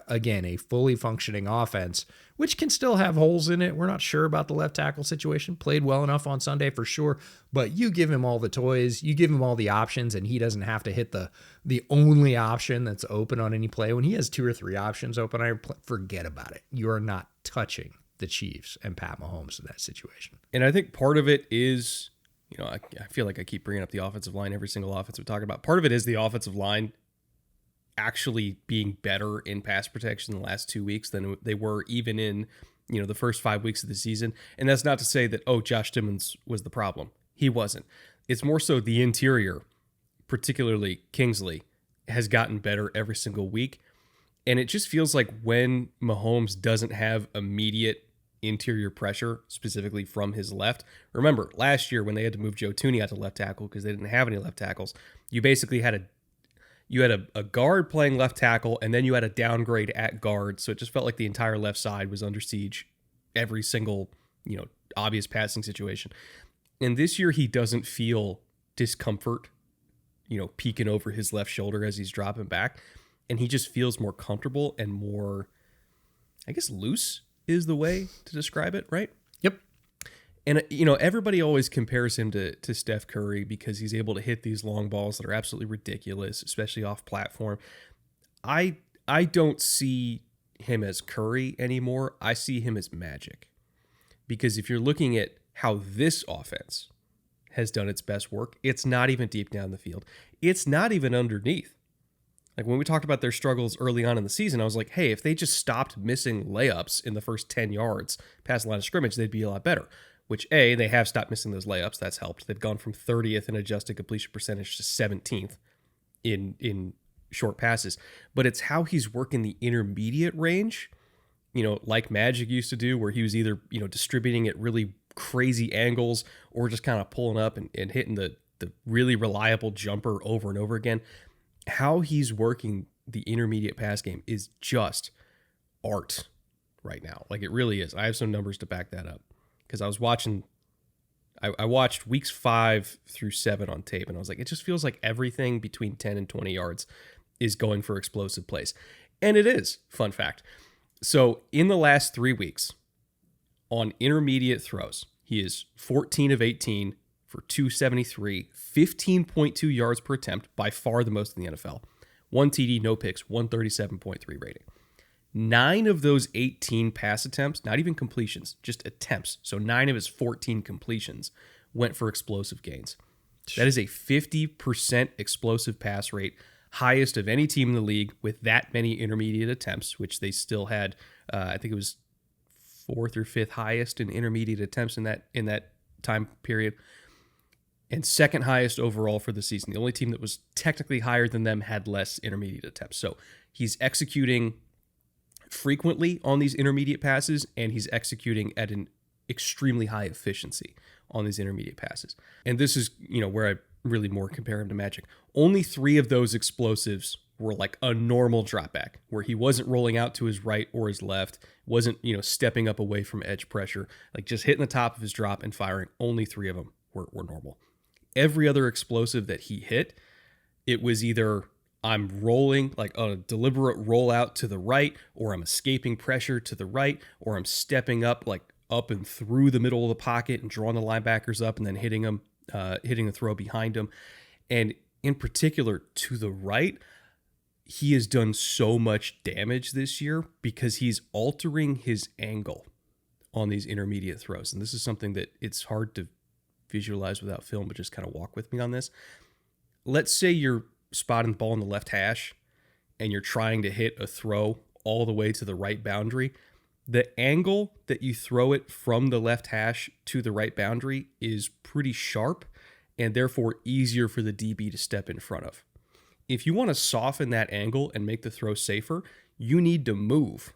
again, a fully functioning offense, which can still have holes in it. We're not sure about the left tackle situation. Played well enough on Sunday for sure. But you give him all the toys, you give him all the options, and he doesn't have to hit the only option that's open on any play. When he has 2 or 3 options open, forget about it. You are not touching the Chiefs and Pat Mahomes in that situation. And I think part of it is, I feel like I keep bringing up the offensive line every single offense we talk about. Part of it is the offensive line actually being better in pass protection the last 2 weeks than they were even in, the first 5 weeks of the season. And that's not to say that, Josh Timmons was the problem. He wasn't. It's more so the interior, particularly Kingsley, has gotten better every single week. And it just feels like when Mahomes doesn't have immediate interior pressure, specifically from his left. Remember, last year when they had to move Joe Tooney out to left tackle because they didn't have any left tackles, you basically had a guard playing left tackle, and then you had a downgrade at guard. So it just felt like the entire left side was under siege every single, obvious passing situation. And this year he doesn't feel discomfort, peeking over his left shoulder as he's dropping back. And he just feels more comfortable and more, I guess, loose is the way to describe it, right? Yep. And, everybody always compares him to Steph Curry because he's able to hit these long balls that are absolutely ridiculous, especially off platform. I don't see him as Curry anymore. I see him as Magic. Because if you're looking at how this offense has done its best work, it's not even deep down the field. It's not even underneath. Like when we talked about their struggles early on in the season, I was like, hey, if they just stopped missing layups in the first 10 yards past the line of scrimmage, they'd be a lot better. Which, they have stopped missing those layups. That's helped. They've gone from 30th in adjusted completion percentage to 17th in short passes. But it's how he's working the intermediate range, like Magic used to do, where he was either, distributing at really crazy angles or just kind of pulling up and hitting the really reliable jumper over and over again. How he's working the intermediate pass game is just art right now. Like, it really is. I have some numbers to back that up. Because I was watching, I watched weeks 5 through 7 on tape, and I was like, it just feels like everything between 10 and 20 yards is going for explosive plays. And it is, fun fact. So in the last 3 weeks, on intermediate throws, he is 14 of 18 for 273, 15.2 yards per attempt, by far the most in the NFL. 1 TD, no picks, 137.3 rating. 9 of those 18 pass attempts, not even completions, just attempts. So 9 of his 14 completions went for explosive gains. That is a 50% explosive pass rate, highest of any team in the league with that many intermediate attempts, which they still had. I think it was 4th or 5th highest in intermediate attempts in that time period, and 2nd highest overall for the season. The only team that was technically higher than them had less intermediate attempts. So he's executing frequently on these intermediate passes, and he's executing at an extremely high efficiency on these intermediate passes. And this is, where I really more compare him to Magic. Only 3 of those explosives were like a normal drop back, where he wasn't rolling out to his right or his left, wasn't, stepping up away from edge pressure, like just hitting the top of his drop and firing. Only 3 of them were normal. Every other explosive that he hit, it was either I'm rolling like a deliberate rollout to the right, or I'm escaping pressure to the right, or I'm stepping up like up and through the middle of the pocket and drawing the linebackers up and then hitting the throw behind him. And in particular to the right, he has done so much damage this year because he's altering his angle on these intermediate throws. And this is something that it's hard to visualize without film, but just kind of walk with me on this. Let's say you're spotting the ball in the left hash and you're trying to hit a throw all the way to the right boundary. The angle that you throw it from the left hash to the right boundary is pretty sharp and therefore easier for the DB to step in front of. If you want to soften that angle and make the throw safer, you need to move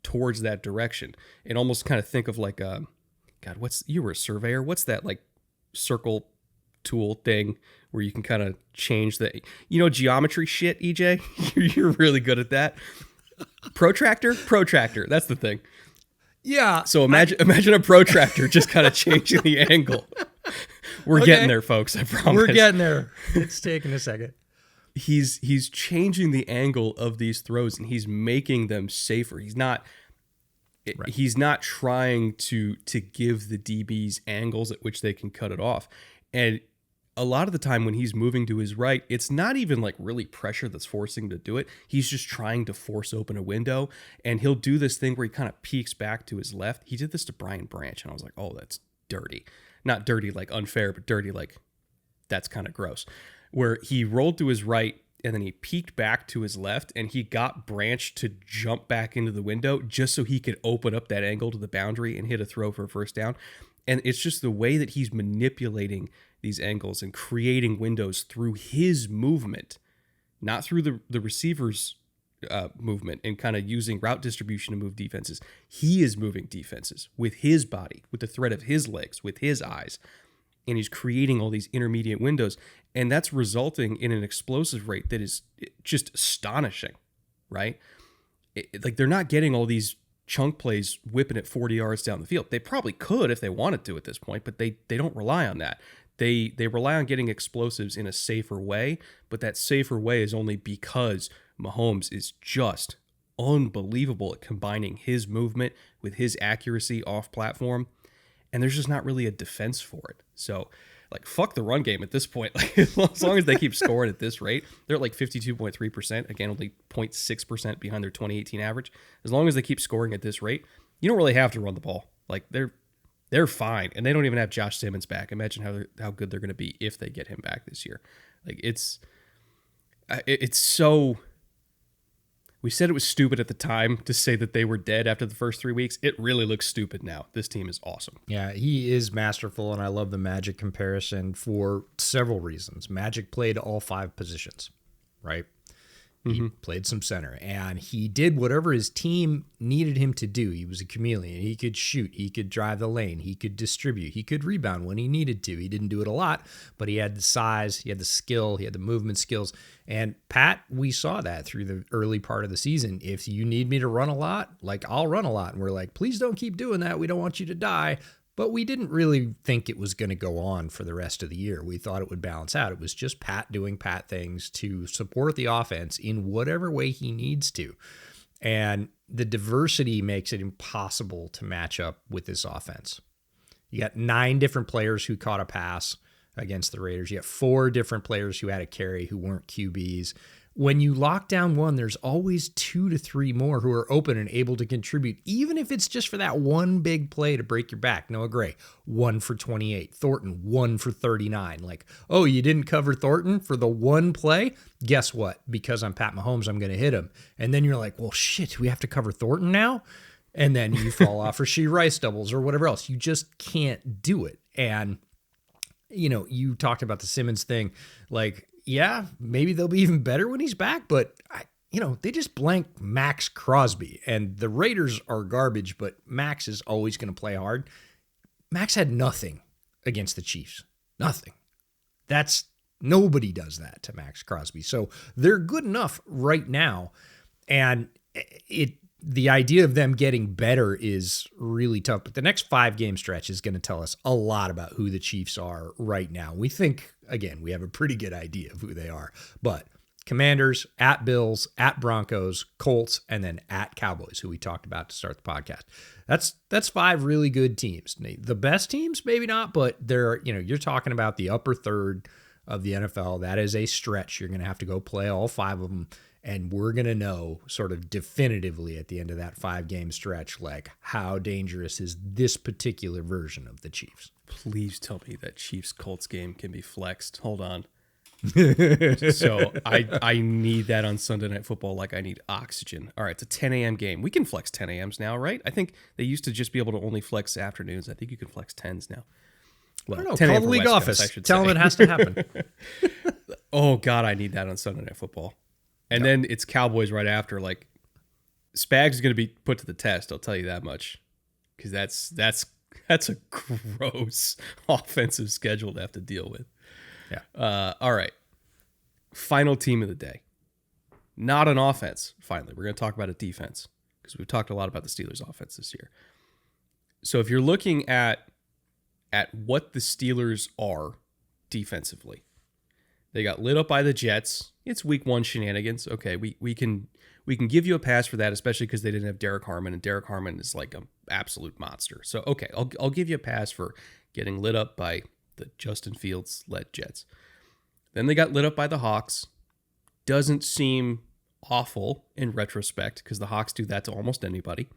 towards that direction and almost kind of think of like you were a surveyor. What's that like circle tool thing where you can kind of change the, geometry shit, EJ? You're really good at that. Protractor. That's the thing. Yeah. So imagine a protractor just kind of changing the angle. We're getting there, folks. I promise. We're getting there. It's taking a second. He's changing the angle of these throws and he's making them safer. He's not trying to give the DBs angles at which they can cut it off. And a lot of the time when he's moving to his right, it's not even like really pressure that's forcing him to do it. He's just trying to force open a window, and he'll do this thing where he kind of peeks back to his left. He did this to Brian Branch, and I was like, oh, that's dirty. Not dirty like unfair, but dirty like that's kind of gross. Where he rolled to his right and then he peeked back to his left and he got Branch to jump back into the window just so he could open up that angle to the boundary and hit a throw for a first down. And it's just the way that he's manipulating these angles and creating windows through his movement, not through the receiver's movement and kind of using route distribution to move defenses. He is moving defenses with his body, with the threat of his legs, with his eyes. And he's creating all these intermediate windows. And that's resulting in an explosive rate that is just astonishing, right? Like they're not getting all these chunk plays whipping it 40 yards down the field. They probably could if they wanted to at this point, but they don't rely on that. They rely on getting explosives in a safer way, but that safer way is only because Mahomes is just unbelievable at combining his movement with his accuracy off platform. And there's just not really a defense for it. So, like, fuck the run game at this point. Like, as long as they keep scoring at this rate, they're at like 52.3%. Again, only 0.6% behind their 2018 average. As long as they keep scoring at this rate, you don't really have to run the ball. Like, they're fine. And they don't even have Josh Simmons back. Imagine how good they're going to be if they get him back this year. Like, it's so... We said it was stupid at the time to say that they were dead after the first 3 weeks. It really looks stupid now. This team is awesome. Yeah, he is masterful, and I love the Magic comparison for several reasons. Magic played all 5 positions, right? He played some center, and he did whatever his team needed him to do. He was a chameleon. He could shoot. He could drive the lane. He could distribute. He could rebound when he needed to. He didn't do it a lot, but he had the size. He had the skill. He had the movement skills. And Pat, we saw that through the early part of the season. If you need me to run a lot, like I'll run a lot. And we're like, please don't keep doing that. We don't want you to die. But we didn't really think it was going to go on for the rest of the year. We thought it would balance out. It was just Pat doing Pat things to support the offense in whatever way he needs to. And the diversity makes it impossible to match up with this offense. You got 9 different players who caught a pass against the Raiders. You got 4 different players who had a carry who weren't QBs. When you lock down one, there's always 2 to 3 more who are open and able to contribute, even if it's just for that one big play to break your back. Noah Gray, 1 for 28. Thornton, 1 for 39. Like, oh, you didn't cover Thornton for the one play? Guess what? Because I'm Pat Mahomes, I'm going to hit him. And then you're like, well, shit, we have to cover Thornton now? And then you fall off for Rashee Rice doubles or whatever else. You just can't do it. And, you talked about the Simmons thing. Like, yeah, maybe they'll be even better when he's back, but they just blanked Max Crosby, and the Raiders are garbage, but Max is always going to play hard. Max had nothing against the Chiefs. Nothing. Nobody does that to Max Crosby. So they're good enough right now. And the idea of them getting better is really tough. But the next 5-game stretch is going to tell us a lot about who the Chiefs are right now. We think, again, we have a pretty good idea of who they are. But Commanders, at Bills, at Broncos, Colts, and then at Cowboys, who we talked about to start the podcast. That's 5 really good teams. The best teams, maybe not, but you're talking about the upper third of the NFL. That is a stretch. You're going to have to go play all 5 of them, and we're going to know sort of definitively at the end of that 5-game stretch, like, how dangerous is this particular version of the Chiefs. Please tell me that Chiefs-Colts game can be flexed. Hold on. So I need that on Sunday Night Football like I need oxygen. All right, it's a 10 a.m. game. We can flex 10 a.m.s now, right? I think they used to just be able to only flex afternoons. I think you can flex 10s now. Well, I don't know. Call the league office. Tell them it has to happen. Oh, God, I need that on Sunday Night Football. And then it's Cowboys right after. Like, Spags is going to be put to the test, I'll tell you that much. Because that's a gross offensive schedule to have to deal with. Yeah. All right. Final team of the day. Not an offense, finally. We're going to talk about a defense because we've talked a lot about the Steelers' offense this year. So if you're looking at what the Steelers are defensively, they got lit up by the Jets. It's week 1 shenanigans. Okay, we can give you a pass for that, especially because they didn't have Derek Harmon, and Derek Harmon is like an absolute monster. So, okay, I'll give you a pass for getting lit up by the Justin Fields-led Jets. Then they got lit up by the Hawks. Doesn't seem awful in retrospect because the Hawks do that to almost anybody.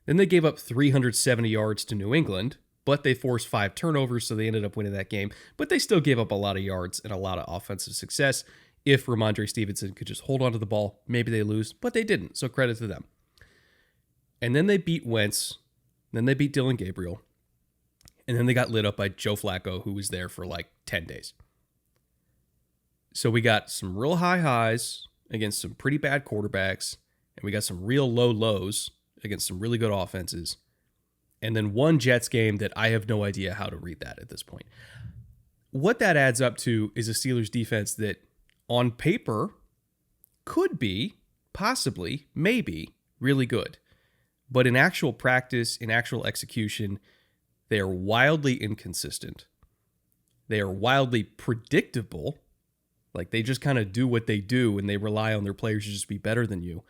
Then they gave up 370 yards to New England, but they forced 5 turnovers, so they ended up winning that game. But they still gave up a lot of yards and a lot of offensive success. If Ramondre Stevenson could just hold on to the ball, maybe they lose, but they didn't, so credit to them. And then they beat Wentz. Then they beat Dylan Gabriel. And then they got lit up by Joe Flacco, who was there for like 10 days. So we got some real high highs against some pretty bad quarterbacks, and we got some real low lows against some really good offenses. And then one Jets game that I have no idea how to read that at this point. What that adds up to is a Steelers defense that on paper could be, possibly, maybe, really good. But in actual practice, in actual execution, they are wildly inconsistent. They are wildly predictable. Like they just kind of do what they do and they rely on their players to just be better than you.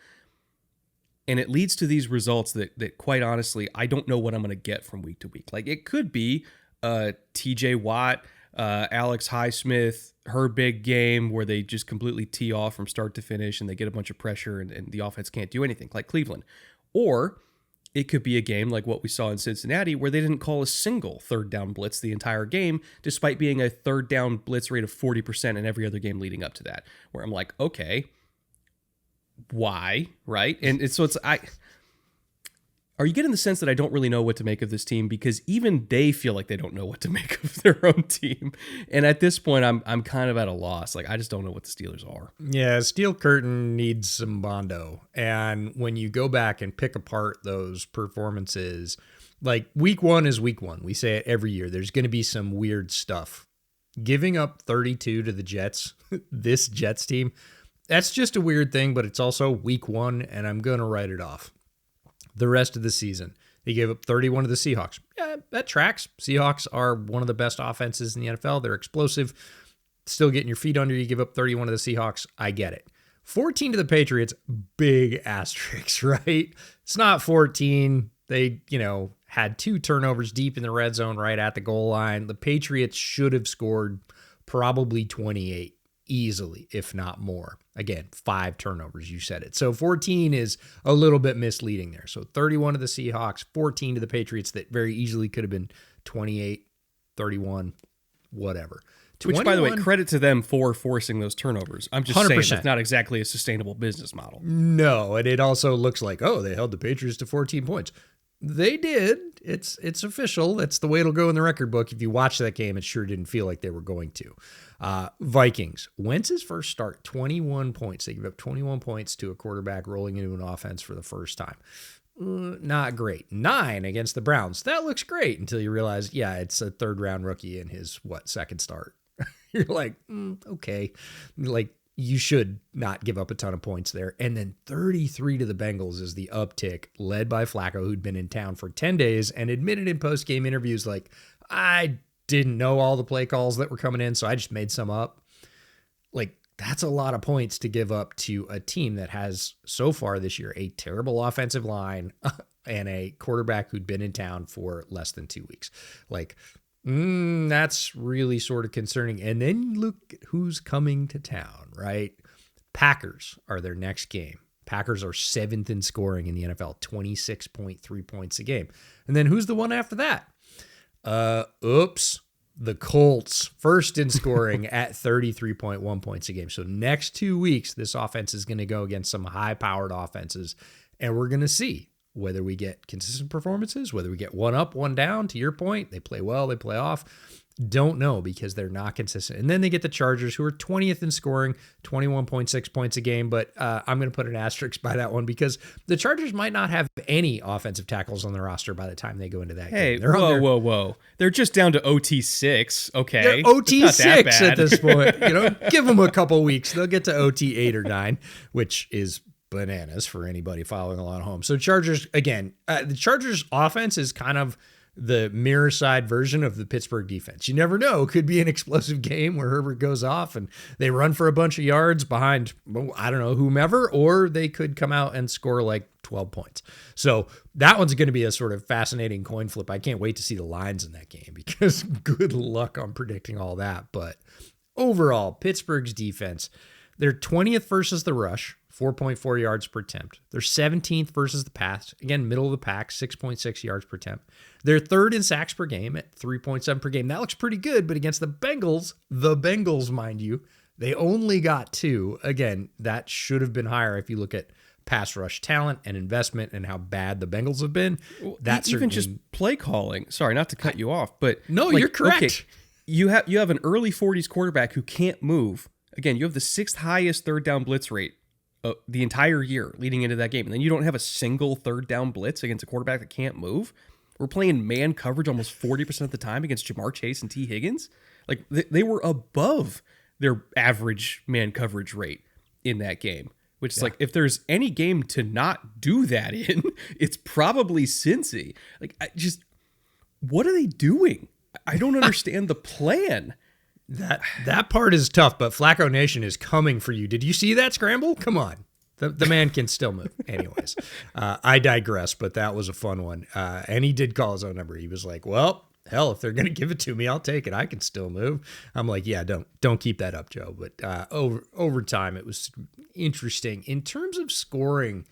And it leads to these results that quite honestly, I don't know what I'm going to get from week to week. Like it could be TJ Watt, Alex Highsmith, her big game where they just completely tee off from start to finish and they get a bunch of pressure and the offense can't do anything, like Cleveland. Or it could be a game like what we saw in Cincinnati where they didn't call a single third down blitz the entire game, despite being a third down blitz rate of 40% in every other game leading up to that, where I'm like, okay, why? Right? And are you getting the sense that I don't really know what to make of this team? Because even they feel like they don't know what to make of their own team. And at this point, I'm kind of at a loss. Like, I just don't know what the Steelers are. Yeah, Steel Curtain needs some Bondo. And when you go back and pick apart those performances, like week 1 is week 1. We say it every year. There's going to be some weird stuff. Giving up 32 to the Jets, this Jets team, that's just a weird thing, but it's also week 1, and I'm going to write it off. The rest of the season, they gave up 31 to the Seahawks. Yeah, that tracks. Seahawks are one of the best offenses in the NFL. They're explosive. Still getting your feet under you. Give up 31 to the Seahawks. I get it. 14 to the Patriots, big asterisk, right? It's not 14. They, had 2 turnovers deep in the red zone right at the goal line. The Patriots should have scored probably 28 easily, if not more. Again, 5 turnovers, you said it. So 14 is a little bit misleading there. So 31 to the Seahawks, 14 to the Patriots that very easily could have been 28, 31, whatever. Which, by the way, credit to them for forcing those turnovers. I'm just 100%. Saying it's not exactly a sustainable business model. No, and it also looks like, they held the Patriots to 14 points. They did. It's official. That's the way it'll go in the record book. If you watch that game, it sure didn't feel like they were going to. Vikings. Wentz's first start, 21 points. They give up 21 points to a quarterback rolling into an offense for the first time. Not great. 9 against the Browns. That looks great until you realize, yeah, it's a third-round rookie in his, second start. You're like, okay. Like, you should not give up a ton of points there. And then 33 to the Bengals is the uptick, led by Flacco, who'd been in town for 10 days and admitted in post-game interviews, like, I didn't know all the play calls that were coming in, so I just made some up. Like, that's a lot of points to give up to a team that has, so far this year, a terrible offensive line and a quarterback who'd been in town for less than 2 weeks. Like, that's really sort of concerning. And then look who's coming to town, right? Packers are their next game. Packers are 7th in scoring in the NFL, 26.3 points a game. And then who's the one after that? The Colts, 1st in scoring at 33.1 points a game. So next 2 weeks, this offense is going to go against some high-powered offenses, and we're going to see whether we get consistent performances, whether we get one up, one down. To your point, they play well, they play off. Don't know because they're not consistent. And then they get the Chargers, who are 20th in scoring, 21.6 points a game. But I'm going to put an asterisk by that one because the Chargers might not have any offensive tackles on their roster by the time they go into that game. Whoa. They're just down to OT 6. Okay. They're OT 6 at this point. Give them a couple weeks. They'll get to OT 8 or 9, which is bananas for anybody following along at home. So Chargers, again, the Chargers offense is kind of the mirror side version of the Pittsburgh defense. You never know. It could be an explosive game where Herbert goes off and they run for a bunch of yards behind, I don't know, whomever, or they could come out and score like 12 points. So that one's going to be a sort of fascinating coin flip. I can't wait to see the lines in that game because good luck on predicting all that. But overall, Pittsburgh's defense, they're 20th versus the rush, 4.4 yards per attempt. They're 17th versus the pass. Again, middle of the pack, 6.6 yards per attempt. They're 3rd in sacks per game at 3.7 per game. That looks pretty good, but against the Bengals, mind you, they only got 2. Again, that should have been higher if you look at pass rush talent and investment and how bad the Bengals have been. That's even just play calling. Sorry, not to cut you off, but no, you're correct. Okay, you have an early 40s quarterback who can't move. Again, you have the 6th highest third down blitz rate the entire year leading into that game. And then you don't have a single third down blitz against a quarterback that can't move. We're playing man coverage almost 40% of the time against Jamar Chase and T. Higgins. Like they were above their average man coverage rate in that game, which is like, if there's any game to not do that in, it's probably Cincy. Like, what are they doing? I don't understand the plan. That part is tough, but Flacco Nation is coming for you. Did you see that scramble? Come on. The man can still move. Anyways, I digress, but that was a fun one. And he did call his own number. He was like, well, hell, if they're going to give it to me, I'll take it. I can still move. I'm like, yeah, don't keep that up, Joe. But over time, it was interesting. In terms of scoring,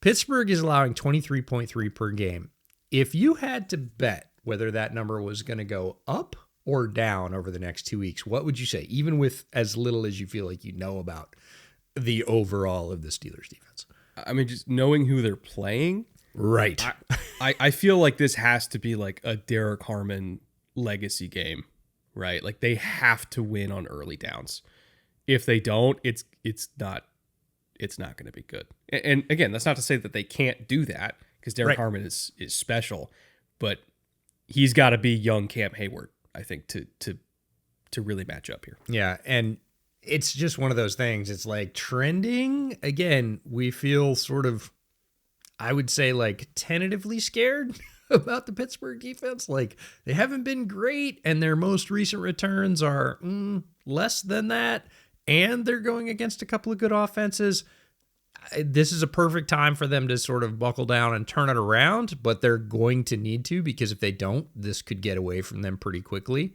Pittsburgh is allowing 23.3 per game. If you had to bet whether that number was going to go up or down over the next 2 weeks, what would you say, even with as little as you feel like you know about the overall of the Steelers defense? I mean, just knowing who they're playing. Right. I feel like this has to be like a Derek Harmon legacy game, right? Like they have to win on early downs. If they don't, it's not going to be good. And again, that's not to say that they can't do that because Derek Harmon is special, but he's got to be young Cam Hayward, I think, to really match up here. Yeah, and it's just one of those things. It's like trending. Again, we feel sort of, I would say, like tentatively scared about the Pittsburgh defense. Like they haven't been great, and their most recent returns are less than that, and they're going against a couple of good offenses. This is a perfect time for them to sort of buckle down and turn it around, but they're going to need to, because if they don't, this could get away from them pretty quickly.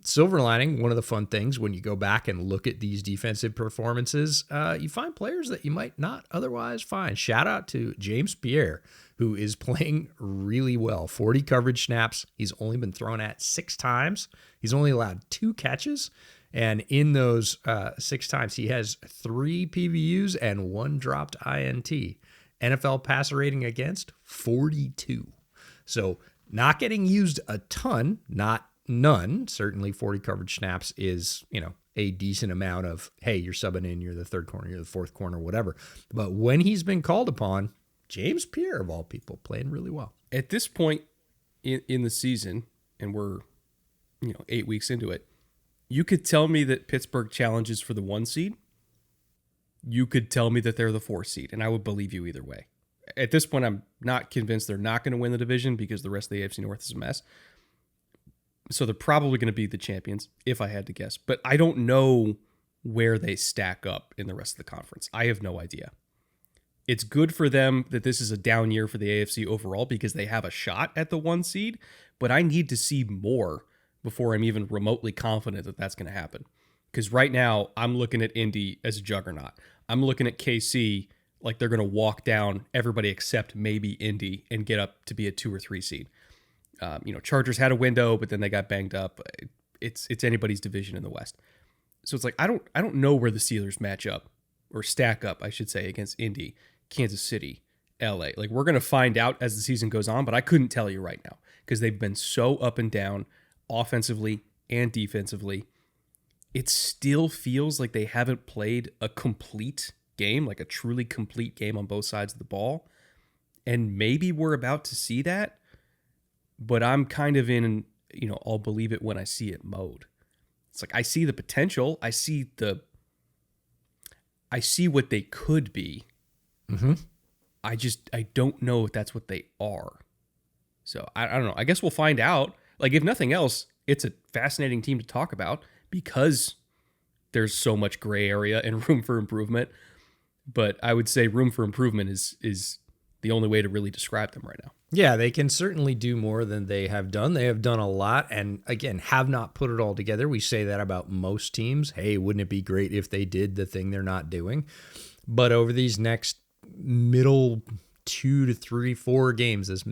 Silver lining, one of the fun things when you go back and look at these defensive performances, you find players that you might not otherwise find. Shout out to James Pierre, who is playing really well. 40 coverage snaps. He's only been thrown at 6 times. He's only allowed 2 catches. And in those 6 times, he has 3 PBUs and 1 dropped INT. NFL passer rating against, 42. So not getting used a ton, not none. Certainly 40 coverage snaps is, a decent amount of, hey, you're subbing in, you're the third corner, you're the fourth corner, whatever. But when he's been called upon, James Pierre, of all people, playing really well. At this point in the season, and we're 8 weeks into it, you could tell me that Pittsburgh challenges for the 1 seed. You could tell me that they're the 4 seed, and I would believe you either way. At this point, I'm not convinced they're not going to win the division because the rest of the AFC North is a mess. So they're probably going to be the champions, if I had to guess. But I don't know where they stack up in the rest of the conference. I have no idea. It's good for them that this is a down year for the AFC overall because they have a shot at the 1 seed, but I need to see more before I'm even remotely confident that that's going to happen. Because right now, I'm looking at Indy as a juggernaut. I'm looking at KC like they're going to walk down everybody except maybe Indy and get up to be a 2 or 3 seed. Chargers had a window, but then they got banged up. It's anybody's division in the West. So it's like I don't know where the Steelers match up or stack up, I should say, against Indy, Kansas City, LA. Like, we're going to find out as the season goes on, but I couldn't tell you right now because they've been so up and down offensively and defensively. It still feels like they haven't played a complete game, like a truly complete game on both sides of the ball. And maybe we're about to see that, but I'm kind of in, I'll believe it when I see it mode. It's like I see the potential. I see what they could be. Mm-hmm. I don't know if that's what they are. So I don't know. I guess we'll find out. Like, if nothing else, it's a fascinating team to talk about because there's so much gray area and room for improvement. But I would say room for improvement is the only way to really describe them right now. Yeah, they can certainly do more than they have done. They have done a lot and, again, have not put it all together. We say that about most teams. Hey, wouldn't it be great if they did the thing they're not doing? But over these next middle 2 to 3, 4 games, this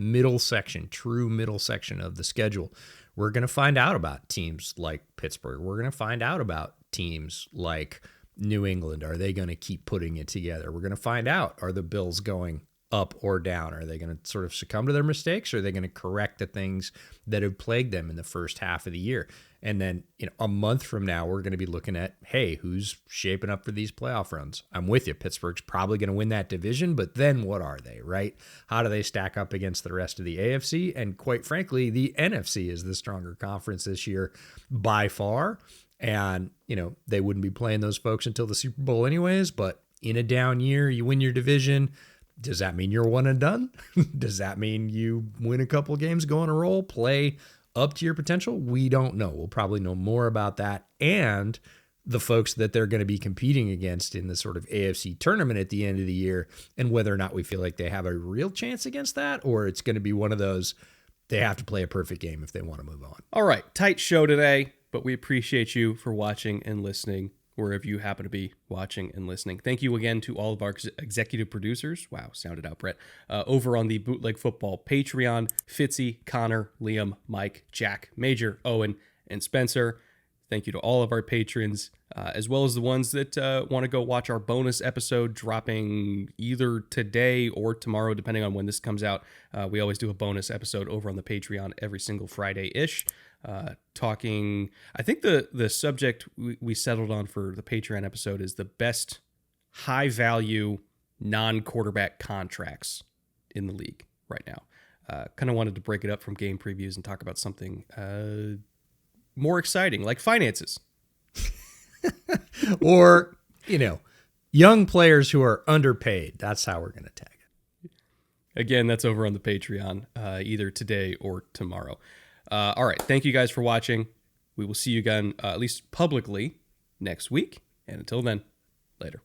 true middle section of the schedule, we're going to find out about teams like Pittsburgh. We're going to find out about teams like New England. Are they going to keep putting it together? We're going to find out, are the Bills going up or down? Are they going to sort of succumb to their mistakes, or are they going to correct the things that have plagued them in the first half of the year? And then, a month from now, we're going to be looking at, hey, who's shaping up for these playoff runs? I'm with you. Pittsburgh's probably going to win that division, but then what are they, right? How do they stack up against the rest of the AFC? And quite frankly, the NFC is the stronger conference this year by far. And, they wouldn't be playing those folks until the Super Bowl anyways, but in a down year, you win your division. Does that mean you're one and done? Does that mean you win a couple games, go on a roll, play up to your potential? We don't know. We'll probably know more about that and the folks that they're going to be competing against in the sort of AFC tournament at the end of the year, and whether or not we feel like they have a real chance against that, or it's going to be one of those, they have to play a perfect game if they want to move on. All right, tight show today, but we appreciate you for watching and listening wherever you happen to be watching and listening. Thank you again to all of our executive producers. Wow, sounded out, Brett. Over on the Bootleg Football Patreon, Fitzy, Connor, Liam, Mike, Jack, Major, Owen, and Spencer. Thank you to all of our patrons, as well as the ones that want to go watch our bonus episode dropping either today or tomorrow, depending on when this comes out. We always do a bonus episode over on the Patreon every single Friday-ish. Talking, I think the subject we settled on for the Patreon episode is the best high value non-quarterback contracts in the league right now. Kind of wanted to break it up from game previews and talk about something more exciting, like finances. Or, young players who are underpaid. That's how we're going to tag it. Again, that's over on the Patreon, either today or tomorrow. All right. Thank you guys for watching. We will see you again, at least publicly, next week. And until then, later.